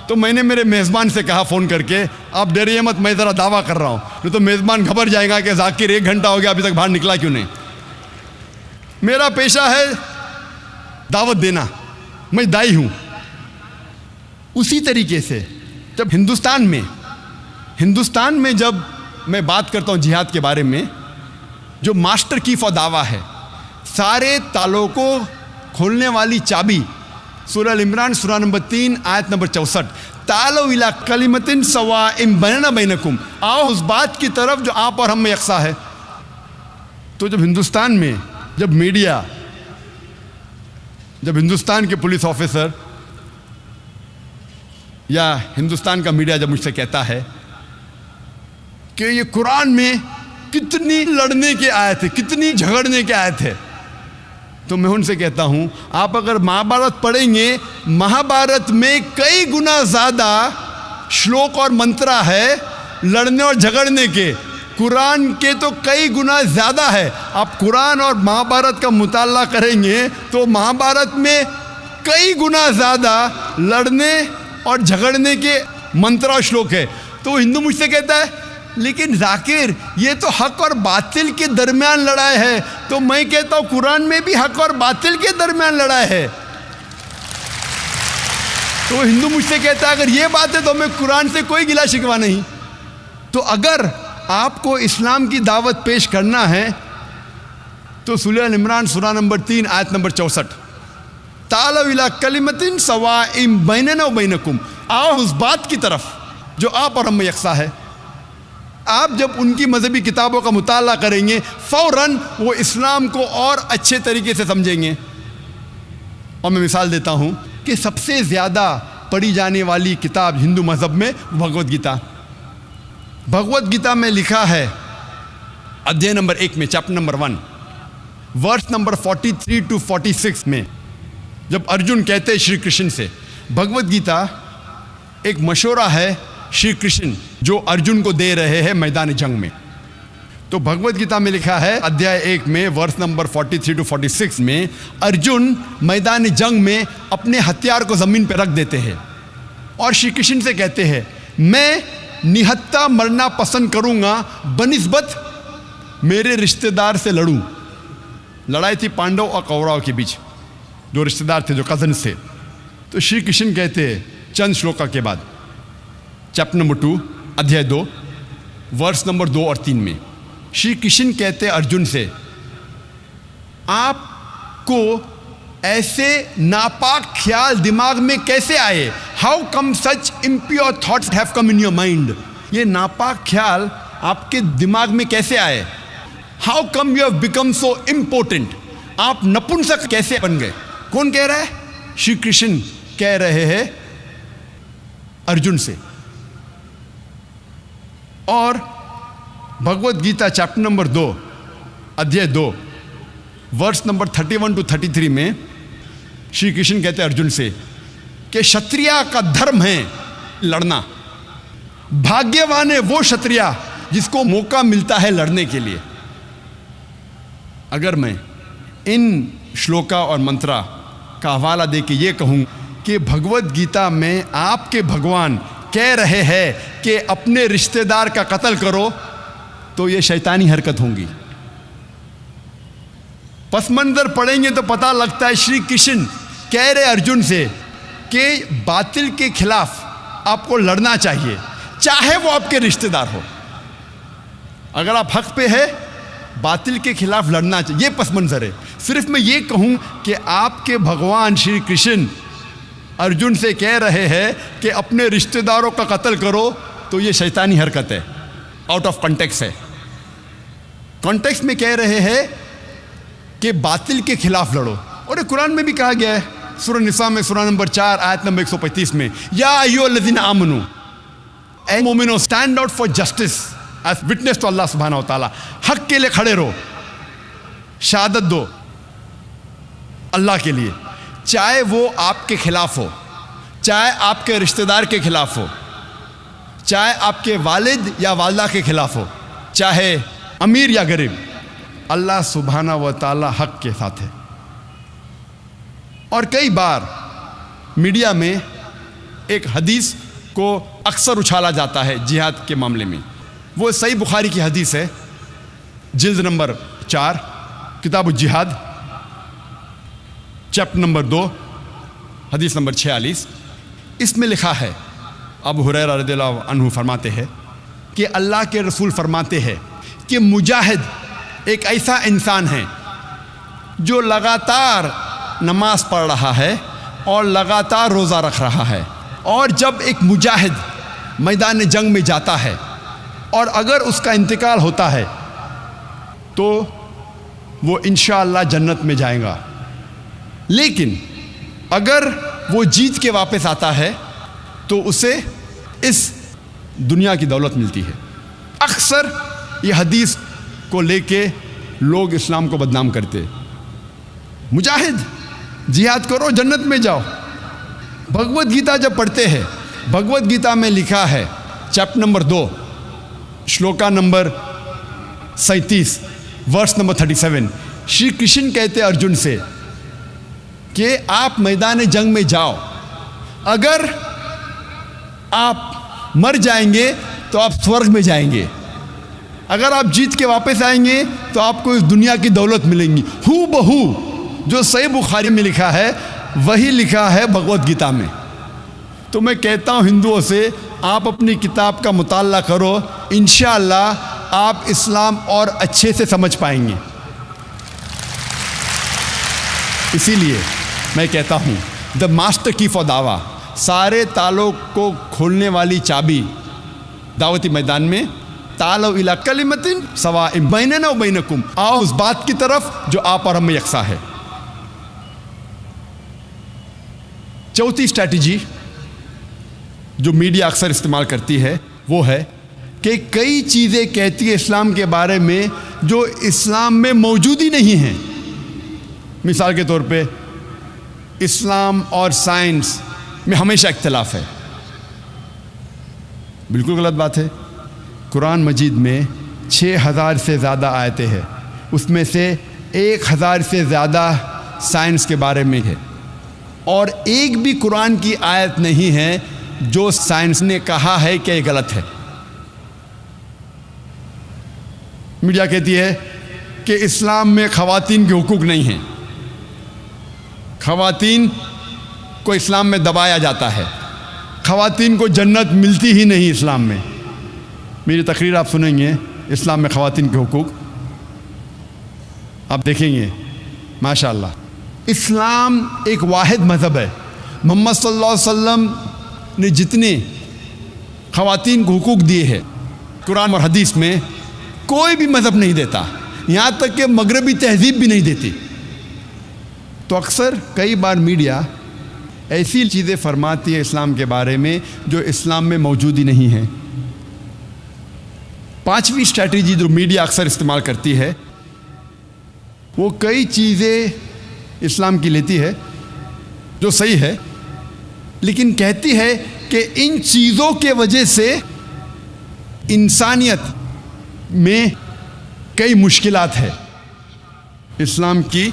تو میں نے میرے میزبان سے کہا فون کر کے آپ ڈریے مت, میں ذرا دعویٰ کر رہا ہوں, نہیں تو میزبان گھبر جائے گا کہ ذاکر 1 گھنٹہ ہو گیا ابھی تک باہر نکلا کیوں نہیں. میرا پیشہ ہے دعوت دینا, میں دائی ہوں. اسی طریقے سے جب ہندوستان میں جب میں بات کرتا ہوں جہاد کے بارے میں, جو ماسٹر کی دعویٰ ہے, سارے تالوں کو کھولنے والی چابی سورہ عمران سورہ نمبر 3 آیت نمبر 64, تعالوا الی کلمۃ سواء بیننا بینکم, آؤ اس بات کی طرف جو آپ اور ہم میں یکساں ہے. تو جب ہندوستان میں جب میڈیا, جب ہندوستان کے پولیس آفیسر یا ہندوستان کا میڈیا جب مجھ سے کہتا ہے کہ یہ قرآن میں کتنی لڑنے کے آیت ہے, کتنی جھگڑنے کے آیت ہے, تو میں ان سے کہتا ہوں آپ اگر مہابھارت پڑھیں گے, مہابھارت میں کئی گنا زیادہ شلوک اور منترا ہے لڑنے اور جھگڑنے کے, قرآن کے تو کئی گنا زیادہ ہے. آپ قرآن اور مہابھارت کا مطالعہ کریں گے تو مہابھارت میں کئی گنا زیادہ لڑنے اور جھگڑنے کے منترا اور شلوک ہے. تو وہ ہندو مجھ سے کہتا ہے لیکن ذاکر یہ تو حق اور باطل کے درمیان لڑائی ہے. تو میں کہتا ہوں قرآن میں بھی حق اور باطل کے درمیان لڑائی ہے. تو ہندو مجھ سے کہتا ہے اگر یہ بات ہے تو میں قرآن سے کوئی گلا شکوہ نہیں. تو اگر آپ کو اسلام کی دعوت پیش کرنا ہے تو سورہ عمران سورہ نمبر 3 آیت نمبر 64, تعالوا الی کلمۃ سواء بیننا و بینکم, آؤ اس بات کی طرف جو آپ اور ہم میں یکساں ہے. آپ جب ان کی مذہبی کتابوں کا مطالعہ کریں گے فوراً وہ اسلام کو اور اچھے طریقے سے سمجھیں گے. اور میں مثال دیتا ہوں کہ سب سے زیادہ پڑھی جانے والی کتاب ہندو مذہب میں بھگوت گیتا. بھگوت گیتا میں لکھا ہے ادھیائے نمبر 1 میں chapter number 1 verse number 43 to 46 میں جب ارجن کہتے ہیں شری کرشن سے, بھگوت گیتا ایک مشورہ ہے شری کرشن جو ارجن کو دے رہے ہیں میدان جنگ میں. تو بھگوت گیتا میں لکھا ہے ادھیائے 1 میں ورس نمبر 43 to 46 میں ارجن میدان جنگ میں اپنے ہتھیار کو زمین پہ رکھ دیتے ہیں اور شری کرشن سے کہتے ہیں میں نہتا مرنا پسند کروں گا بنسبت میرے رشتہ دار سے لڑوں. لڑائی تھی پانڈو اور کوراؤ کے بیچ, جو رشتہ دار تھے, جو کزنس تھے. تو شری کرشن کہتے ہیں چند شلوکا کے بعد چیپٹر نمبر 2 ادھیائے 2 ورس نمبر 2 اور 3 میں شری کرشن کہتے ارجن سے آپ کو ایسے ناپاک خیال دماغ میں کیسے آئے, how come such impure thoughts have come in your mind, یہ ناپاک خیال آپ کے دماغ میں کیسے آئے, how come you have become so important, آپ نپنسک کیسے بن گئے. کون کہہ رہا ہے؟ شری کرشن کہہ رہے ہیں ارجن سے. اور بھگوت گیتا چیپٹر نمبر 2 ادھیائے 2 ورس نمبر 31 to 33 میں شری کرشن کہتے ہیں ارجن سے کہ شتریا کا دھرم ہے لڑنا, بھاگیوان ہے وہ شتریا جس کو موقع ملتا ہے لڑنے کے لیے. اگر میں ان شلوکا اور منترا کا حوالہ دے کے یہ کہوں کہ بھگوت گیتا میں آپ کے بھگوان کہہ رہے ہیں کہ اپنے رشتہ دار کا قتل کرو, تو یہ شیطانی حرکت ہوں گی. پس منظر پڑھیں گے تو پتہ لگتا ہے شری کرشن کہہ رہے ارجن سے کہ باطل کے خلاف آپ کو لڑنا چاہیے, چاہے وہ آپ کے رشتہ دار ہو. اگر آپ حق پہ ہے باطل کے خلاف لڑنا چاہیے, یہ پس منظر ہے. صرف میں یہ کہوں کہ آپ کے بھگوان شری کرشن ارجن سے کہہ رہے ہیں کہ اپنے رشتہ داروں کا قتل کرو تو یہ شیطانی حرکت ہے، آؤٹ آف کانٹیکس ہے۔ کانٹیکس میں کہہ رہے ہیں کہ باطل کے خلاف لڑو، اور یہ قرآن میں بھی کہا گیا ہے، سورہ نساء میں سورہ نمبر 4 آیت نمبر 135 میں، یا ایھا الذین آمنو، اے مومنو stand out for justice as witness to Allah سبحانہ و تعالیٰ، حق کے لیے کھڑے رہو، شہادت دو اللہ کے لیے، چاہے وہ آپ کے خلاف ہو، چاہے آپ کے رشتہ دار کے خلاف ہو، چاہے آپ کے والد یا والدہ کے خلاف ہو، چاہے امیر یا غریب، اللہ سبحانہ و تعالیٰ حق کے ساتھ ہے۔ اور کئی بار میڈیا میں ایک حدیث کو اکثر اچھالا جاتا ہے جہاد کے معاملے میں، وہ صحیح بخاری کی حدیث ہے، جلد نمبر 4 کتاب الجہاد، چیپٹر نمبر 2 حدیث نمبر 46۔ اس میں لکھا ہے، ابو ہریرہ رضی اللہ عنہ فرماتے ہیں کہ اللہ کے رسول فرماتے ہیں کہ مجاہد ایک ایسا انسان ہے جو لگاتار نماز پڑھ رہا ہے اور لگاتار روزہ رکھ رہا ہے، اور جب ایک مجاہد میدان جنگ میں جاتا ہے اور اگر اس کا انتقال ہوتا ہے تو وہ انشاءاللہ جنت میں جائے گا، لیکن اگر وہ جیت کے واپس آتا ہے تو اسے اس دنیا کی دولت ملتی ہے۔ اکثر یہ حدیث کو لے کے لوگ اسلام کو بدنام کرتے، مجاہد جہاد کرو جنت میں جاؤ۔ بھگوت گیتا جب پڑھتے ہیں، بھگوت گیتا میں لکھا ہے chapter number 2 shloka number 37 verse number 37، Shri Krishna کہتے ارجن سے کہ آپ میدان جنگ میں جاؤ، اگر آپ مر جائیں گے تو آپ سورگ میں جائیں گے، اگر آپ جیت کے واپس آئیں گے تو آپ کو اس دنیا کی دولت ملیں گی۔ ہو بہو جو صحیح بخاری میں لکھا ہے وہی لکھا ہے بھگوت گیتا میں۔ تو میں کہتا ہوں ہندوؤں سے، آپ اپنی کتاب کا مطالعہ کرو، انشاءاللہ آپ اسلام اور اچھے سے سمجھ پائیں گے۔ اسی لیے میں کہتا ہوں دا ماسٹر کی فار دعویٰ، سارے تالوں کو کھولنے والی چابی دعوتی میدان میں، تعالوا الی کلمۃ سواء بیننا و بینکم، آؤ اس بات کی طرف جو آپ اور ہم میں یکساں ہے۔ چوتھی اسٹریٹجی جو میڈیا اکثر استعمال کرتی ہے وہ ہے کہ کئی چیزیں کہتی ہے اسلام کے بارے میں جو اسلام میں موجود ہی نہیں ہیں۔ مثال کے طور پہ اسلام اور سائنس میں ہمیشہ اختلاف ہے، بالکل غلط بات ہے۔ قرآن مجید میں 6000 سے زیادہ آیتیں ہیں، اس میں سے 1000 سے زیادہ سائنس کے بارے میں ہے، اور ایک بھی قرآن کی آیت نہیں ہے جو سائنس نے کہا ہے کہ یہ غلط ہے۔ میڈیا کہتی ہے کہ اسلام میں خواتین کے حقوق نہیں ہیں، خواتین کو اسلام میں دبایا جاتا ہے، خواتین کو جنت ملتی ہی نہیں اسلام میں۔ میری تقریر آپ سنیں گے اسلام میں خواتین کے حقوق، آپ دیکھیں گے ماشاءاللہ۔ اسلام ایک واحد مذہب ہے، محمد صلی اللہ علیہ وسلم نے جتنے خواتین کو حقوق دیے ہیں قرآن اور حدیث میں کوئی بھی مذہب نہیں دیتا، یہاں تک کہ مغربی تہذیب بھی نہیں دیتی۔ تو اکثر کئی بار میڈیا ایسی چیزیں فرماتی ہے اسلام کے بارے میں جو اسلام میں موجود ہی نہیں ہیں۔ پانچویں اسٹریٹجی جو میڈیا اکثر استعمال کرتی ہے، وہ کئی چیزیں اسلام کی لیتی ہے جو صحیح ہے، لیکن کہتی ہے کہ ان چیزوں کے وجہ سے انسانیت میں کئی مشکلات ہے۔ اسلام کی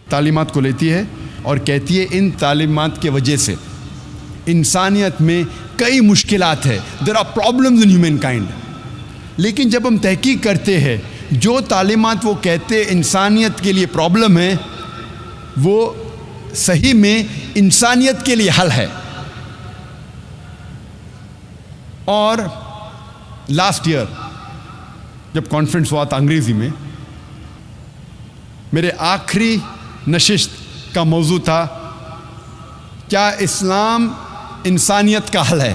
تعلیمات کو لیتی ہے اور کہتی ہے ان تعلیمات کی وجہ سے انسانیت میں کئی مشکلات ہے، there are problems in humankind. لیکن جب ہم تحقیق کرتے ہیں جو تعلیمات وہ کہتے انسانیت کے لیے پرابلم ہے، وہ صحیح میں انسانیت کے لیے حل ہے۔ اور لاسٹ ایئر جب کانفرنس ہوا تھا انگریزی میں، میرے آخری نشست کا موضوع تھا کیا اسلام انسانیت کا حل ہے؟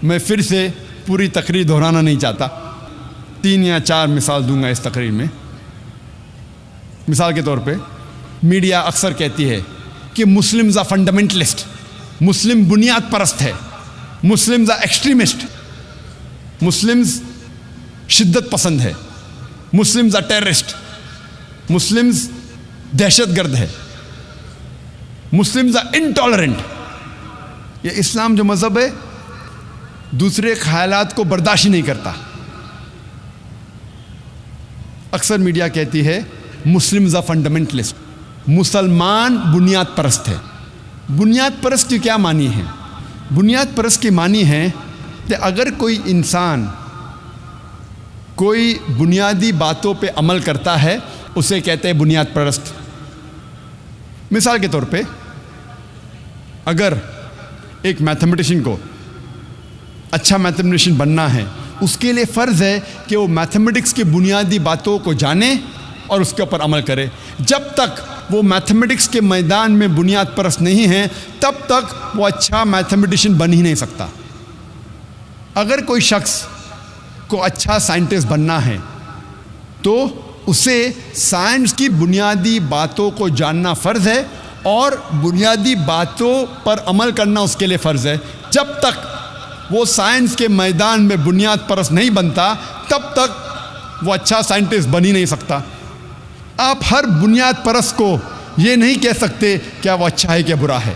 میں پھر سے پوری تقریر دہرانا نہیں چاہتا، 3 یا 4 مثال دوں گا اس تقریر میں۔ مثال کے طور پہ میڈیا اکثر کہتی ہے کہ مسلمز آر فنڈامنٹلسٹ، مسلم بنیاد پرست ہے، مسلمز آر ایکسٹریمسٹ، مسلمز شدت پسند ہے، مسلمز آر ٹیررسٹ، مسلمز دہشت گرد ہے، مسلمز آر انٹالرنٹ۔ یہ اسلام جو مذہب ہے دوسرے خیالات کو برداشت ہی نہیں کرتا۔ اکثر میڈیا کہتی ہے مسلمز آر فنڈامنٹلسٹ، مسلمان بنیاد پرست ہے۔ بنیاد پرست کی کیا معنی ہے؟ بنیاد پرست کی معنی ہے کہ اگر کوئی انسان کوئی بنیادی باتوں پہ عمل کرتا ہے اسے کہتے ہیں بنیاد پرست۔ مثال کے طور پہ اگر ایک میتھمیٹیشین کو اچھا میتھمیٹیشین بننا ہے، اس کے لیے فرض ہے کہ وہ میتھمیٹکس کی بنیادی باتوں کو جانے اور اس کے اوپر عمل کرے۔ جب تک وہ میتھمیٹکس کے میدان میں بنیاد پرست نہیں ہے تب تک وہ اچھا میتھمیٹیشین بن ہی نہیں سکتا۔ اگر کوئی شخص کو اچھا سائنٹسٹ بننا ہے تو اسے سائنس کی بنیادی باتوں کو جاننا فرض ہے اور بنیادی باتوں پر عمل کرنا اس کے لیے فرض ہے۔ جب تک وہ سائنس کے میدان میں بنیاد پرست نہیں بنتا تب تک وہ اچھا سائنٹسٹ بن ہی نہیں سکتا۔ آپ ہر بنیاد پرست کو یہ نہیں کہہ سکتے کیا وہ اچھا ہے کیا برا ہے۔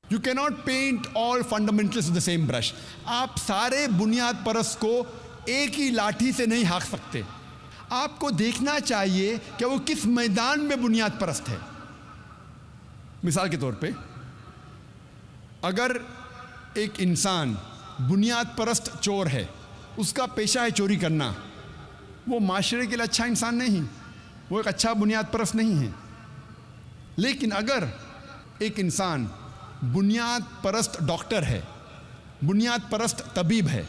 You cannot paint all fundamentalists with the same brush۔ آپ سارے بنیاد پرست کو ایک ہی لاٹھی سے نہیں ہانک سکتے۔ آپ کو دیکھنا چاہیے کہ وہ کس میدان میں بنیاد پرست ہے۔ مثال کے طور پہ اگر ایک انسان بنیاد پرست چور ہے، اس کا پیشہ ہے چوری کرنا، وہ معاشرے کے لیے اچھا انسان نہیں، وہ ایک اچھا بنیاد پرست نہیں ہے۔ لیکن اگر ایک انسان بنیاد پرست ڈاکٹر ہے، بنیاد پرست طبیب ہے،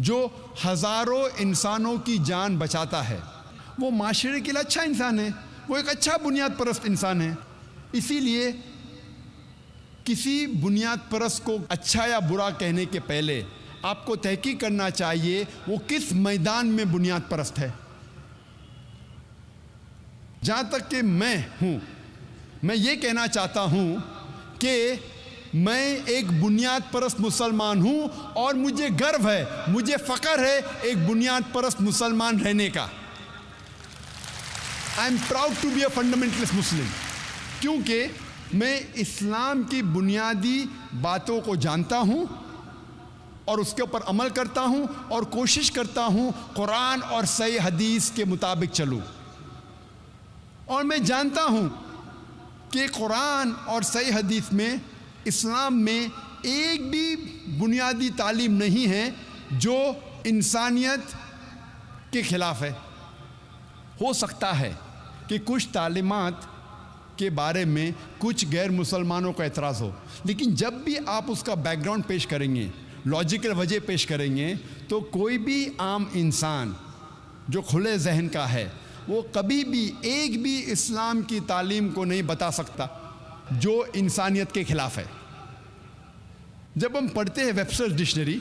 جو ہزاروں انسانوں کی جان بچاتا ہے، وہ معاشرے کے لیے اچھا انسان ہے، وہ ایک اچھا بنیاد پرست انسان ہے۔ اسی لیے کسی بنیاد پرست کو اچھا یا برا کہنے کے پہلے آپ کو تحقیق کرنا چاہیے وہ کس میدان میں بنیاد پرست ہے۔ جہاں تک کہ میں ہوں، میں یہ کہنا چاہتا ہوں کہ میں ایک بنیاد پرست مسلمان ہوں اور مجھے گرو ہے، مجھے فخر ہے ایک بنیاد پرست مسلمان رہنے کا۔ I am proud to be a fundamentalist Muslim، کیونکہ میں اسلام کی بنیادی باتوں کو جانتا ہوں اور اس کے اوپر عمل کرتا ہوں اور کوشش کرتا ہوں قرآن اور صحیح حدیث کے مطابق چلوں، اور میں جانتا ہوں کہ قرآن اور صحیح حدیث میں اسلام میں ایک بھی بنیادی تعلیم نہیں ہے جو انسانیت کے خلاف ہے۔ ہو سکتا ہے کہ کچھ تعلیمات کے بارے میں کچھ غیر مسلمانوں کا اعتراض ہو، لیکن جب بھی آپ اس کا بیک گراؤنڈ پیش کریں گے، لاجیکل وجہ پیش کریں گے، تو کوئی بھی عام انسان جو کھلے ذہن کا ہے وہ کبھی بھی ایک بھی اسلام کی تعلیم کو نہیں بتا سکتا جو انسانیت کے خلاف ہے۔ جب ہم پڑھتے ہیں ویبسٹر ڈکشنری،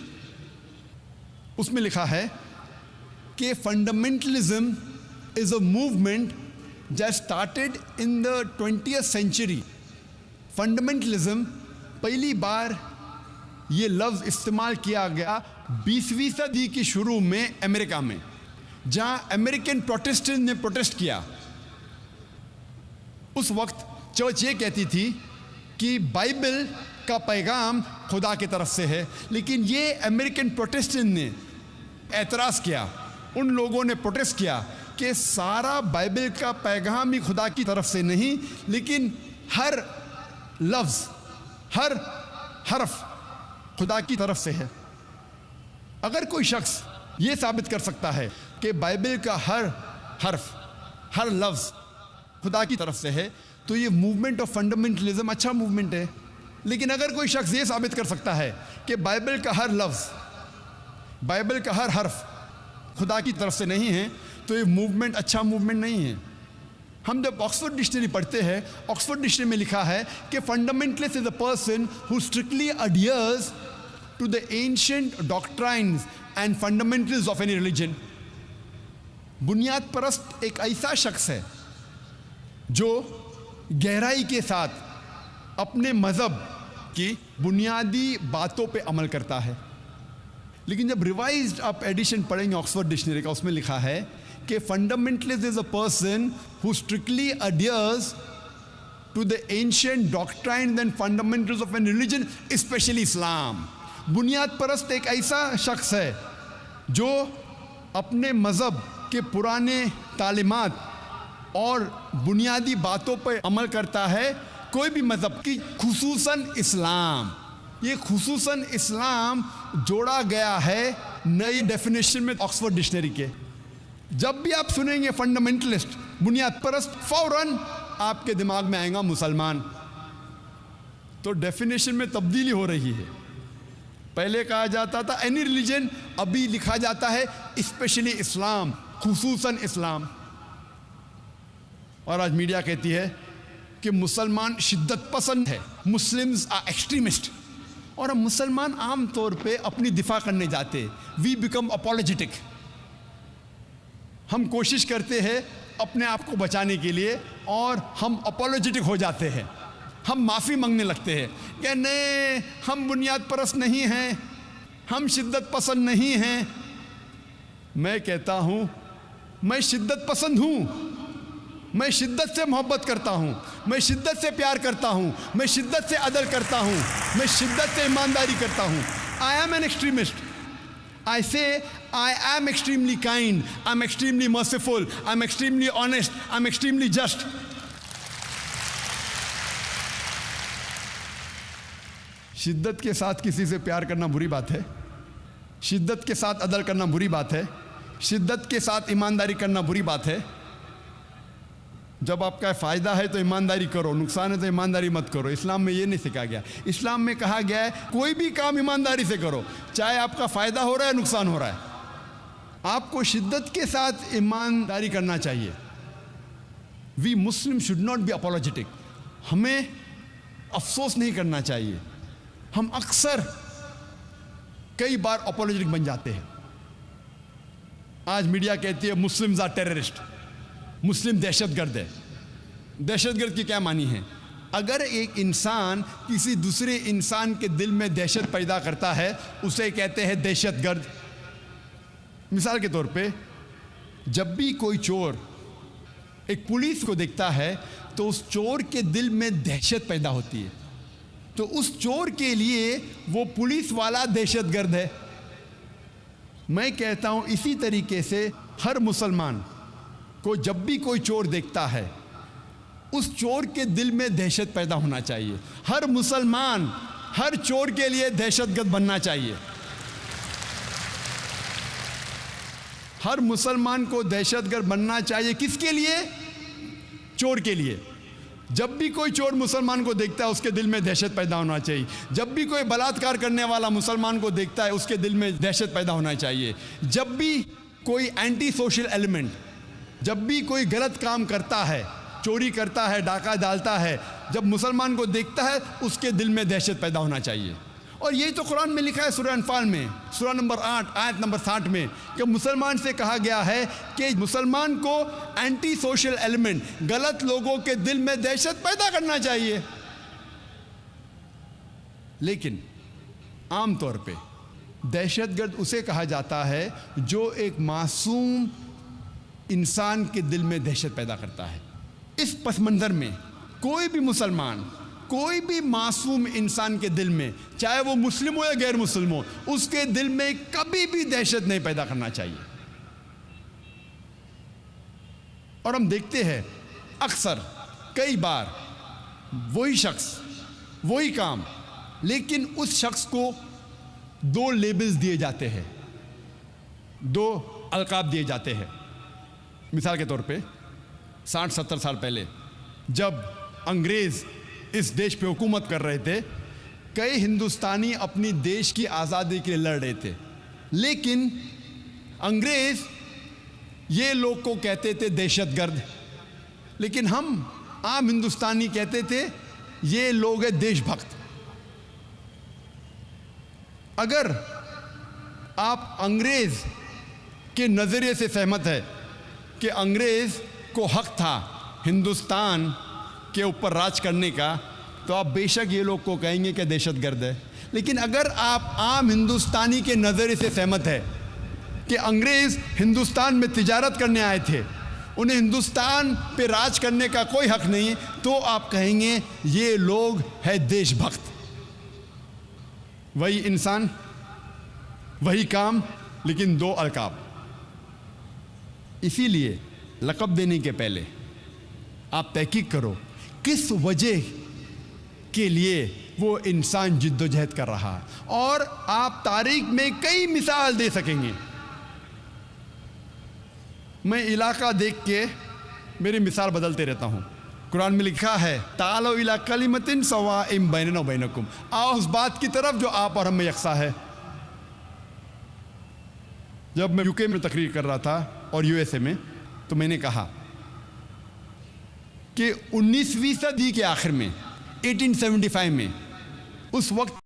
اس میں لکھا ہے کہ fundamentalism is a movement that started in the 20th century۔ Fundamentalism پہلی بار یہ لفظ استعمال کیا گیا 20ویں صدی کی شروع میں امریکہ میں، جہاں امریکن پروٹسٹنٹ نے پروٹیسٹ کیا۔ اس وقت چرچ یہ کہتی تھی کہ بائبل کا پیغام خدا کی طرف سے ہے، لیکن یہ امریکن پروٹسٹنٹ نے اعتراض کیا، ان لوگوں نے پروٹیسٹ کیا کہ سارا بائبل کا پیغام ہی خدا کی طرف سے نہیں، لیکن ہر لفظ، ہر حرف خدا کی طرف سے ہے۔ اگر کوئی شخص یہ ثابت کر سکتا ہے کہ بائبل کا ہر حرف، ہر لفظ خدا کی طرف سے ہے تو یہ موومنٹ آف فنڈامنٹلزم اچھا موومنٹ ہے۔ لیکن اگر کوئی شخص یہ ثابت کر سکتا ہے کہ بائبل کا ہر لفظ، بائبل کا ہر حرف خدا کی طرف سے نہیں ہے تو یہ موومنٹ اچھا موومنٹ نہیں ہے. ہم جب آکسفورڈ ڈکشنری پڑھتے ہیں, آکسفورڈ ڈکشنری میں لکھا ہے کہ fundamentalist is a person who strictly adheres to the ancient doctrines and fundamentals of any religion. بنیاد پرست ایک ایسا شخص ہے جو گہرائی کے ساتھ اپنے مذہب کی بنیادی باتوں پہ عمل کرتا ہے. لیکن جب ریوائزڈ آپ ایڈیشن پڑھیں گے آکسفورڈ ڈکشنری کا, اس میں لکھا ہے کہ fundamentalist is a person who strictly adheres to the ancient doctrines and fundamentals of a religion, especially اسلام. بنیاد پرست ایک ایسا شخص ہے جو اپنے مذہب کے پرانے تعلیمات اور بنیادی باتوں پر عمل کرتا ہے, کوئی بھی مذہب کی, خصوصاً اسلام. یہ خصوصاً اسلام جوڑا گیا ہے نئی ڈیفینیشن میں آکسفورڈ ڈکشنری کے. جب بھی آپ سنیں گے فنڈامنٹلسٹ, بنیاد پرست, فوراً آپ کے دماغ میں آئے گا مسلمان. تو ڈیفینیشن میں تبدیلی ہو رہی ہے. پہلے کہا جاتا تھا اینی ریلیجن, ابھی لکھا جاتا ہے اسپیشلی اسلام, خصوصاً اسلام. اور آج میڈیا کہتی ہے کہ مسلمان شدت پسند ہے, مسلمز آر ایکسٹریمسٹ. اور ہم مسلمان عام طور پہ اپنی دفاع کرنے جاتے, وی بیکم اپولوجیٹک. ہم کوشش کرتے ہیں اپنے آپ کو بچانے کے لیے اور ہم اپولوجیٹک ہو جاتے ہیں, ہم معافی مانگنے لگتے ہیں کہ نہیں, ہم بنیاد پرست نہیں ہیں, ہم شدت پسند نہیں ہیں. میں کہتا ہوں میں شدت پسند ہوں, میں شدت سے محبت کرتا ہوں, میں شدت سے پیار کرتا ہوں, میں شدت سے عدل کرتا ہوں, میں شدت سے ایمانداری کرتا ہوں. I am an extremist. I say I am extremely kind, I'm extremely merciful, I'm extremely honest, I'm extremely just. شدت کے ساتھ کسی سے پیار کرنا بری بات ہے, شدت کے ساتھ عدل کرنا بری بات ہے, شدت کے ساتھ ایمانداری کرنا بری بات ہے. جب آپ کا فائدہ ہے تو ایمانداری کرو, نقصان ہے تو ایمانداری مت کرو. اسلام میں یہ نہیں سکھا گیا. اسلام میں کہا گیا ہے کوئی بھی کام ایمانداری سے کرو, چاہے آپ کا فائدہ ہو رہا ہے نقصان ہو رہا ہے. آپ کو شدت کے ساتھ ایمانداری کرنا چاہیے. We Muslim should not be apologetic. ہمیں افسوس نہیں کرنا چاہیے. ہم اکثر کئی بار اپولوجیٹک بن جاتے ہیں. آج میڈیا کہتی ہے مسلمز آر ٹیررسٹ, مسلم دہشت گرد ہے. دہشت گرد کی کیا معنی ہے؟ اگر ایک انسان کسی دوسرے انسان کے دل میں دہشت پیدا کرتا ہے اسے کہتے ہیں دہشت گرد. مثال کے طور پہ جب بھی کوئی چور ایک پولیس کو دیکھتا ہے تو اس چور کے دل میں دہشت پیدا ہوتی ہے, تو اس چور کے لیے وہ پولیس والا دہشت گرد ہے. میں کہتا ہوں اسی طریقے سے ہر مسلمان کو جب بھی کوئی چور دیکھتا ہے اس چور کے دل میں دہشت پیدا ہونا چاہیے. ہر مسلمان ہر چور کے لیے دہشت گرد بننا چاہیے. ہر مسلمان کو دہشت گرد بننا چاہیے. کس کے لیے؟ چور کے لیے. جب بھی کوئی چور مسلمان کو دیکھتا ہے اس کے دل میں دہشت پیدا ہونا چاہیے. جب بھی کوئی بلاತ್ಕಾರ کرنے والا مسلمان کو دیکھتا ہے اس کے دل میں دہشت پیدا ہونا چاہیے. جب بھی کوئی اینٹی سوشل ایلیمنٹ, جب بھی کوئی غلط کام کرتا ہے, چوری کرتا ہے, ڈاکہ ڈالتا ہے, جب مسلمان کو دیکھتا ہے اس کے دل میں دہشت پیدا ہونا چاہیے. اور یہی تو قرآن میں لکھا ہے سورہ انفال میں, سورہ نمبر 8 آیت نمبر 60 میں, کہ مسلمان سے کہا گیا ہے کہ مسلمان کو اینٹی سوشل ایلیمنٹ, غلط لوگوں کے دل میں دہشت پیدا کرنا چاہیے. لیکن عام طور پہ دہشت گرد اسے کہا جاتا ہے جو ایک معصوم انسان کے دل میں دہشت پیدا کرتا ہے. اس پس منظر میں کوئی بھی مسلمان, کوئی بھی معصوم انسان کے دل میں, چاہے وہ مسلم ہو یا غیر مسلم ہو, اس کے دل میں کبھی بھی دہشت نہیں پیدا کرنا چاہیے. اور ہم دیکھتے ہیں اکثر کئی بار وہی شخص وہی کام, لیکن اس شخص کو 2 لیبلز دیے جاتے ہیں, 2 القاب دیے جاتے ہیں. مثال کے طور پہ 60-70 سال پہلے جب انگریز اس دیش پہ حکومت کر رہے تھے, کئی ہندوستانی اپنی دیش کی آزادی کے لیے لڑ رہے تھے, لیکن انگریز یہ لوگ کو کہتے تھے دہشت گرد، لیکن ہم عام ہندوستانی کہتے تھے یہ لوگ ہے دیش بھکت۔ اگر آپ انگریز کے نظریے سے سہمت ہے کہ انگریز کو حق تھا ہندوستان کے اوپر راج کرنے کا، تو آپ بے شک یہ لوگ کو کہیں گے کہ دہشت گرد ہے۔ لیکن اگر آپ عام ہندوستانی کے نظریے سے سہمت ہے کہ انگریز ہندوستان میں تجارت کرنے آئے تھے، انہیں ہندوستان پہ راج کرنے کا کوئی حق نہیں، تو آپ کہیں گے یہ لوگ ہے دیش بھکت۔ وہی انسان، وہی کام، لیکن دو القاب۔ اسی لیے لقب دینے کے پہلے آپ تحقیق کرو کس وجہ کے لیے وہ انسان جد و جہد کر رہا، اور آپ تاریخ میں کئی مثال دے سکیں گے۔ میں علاقہ دیکھ کے میری مثال بدلتے رہتا ہوں۔ قرآن میں لکھا ہے تعالوا الی کلمۃ سواء بیننا و بینکم، آؤ اس بات کی طرف جو آپ اور ہم میں یکساں ہے۔ جب میں UK میں تقریر کر رہا تھا اور USA میں، تو میں نے کہا کہ 19ویں صدی کے آخر میں 1875 میں اس وقت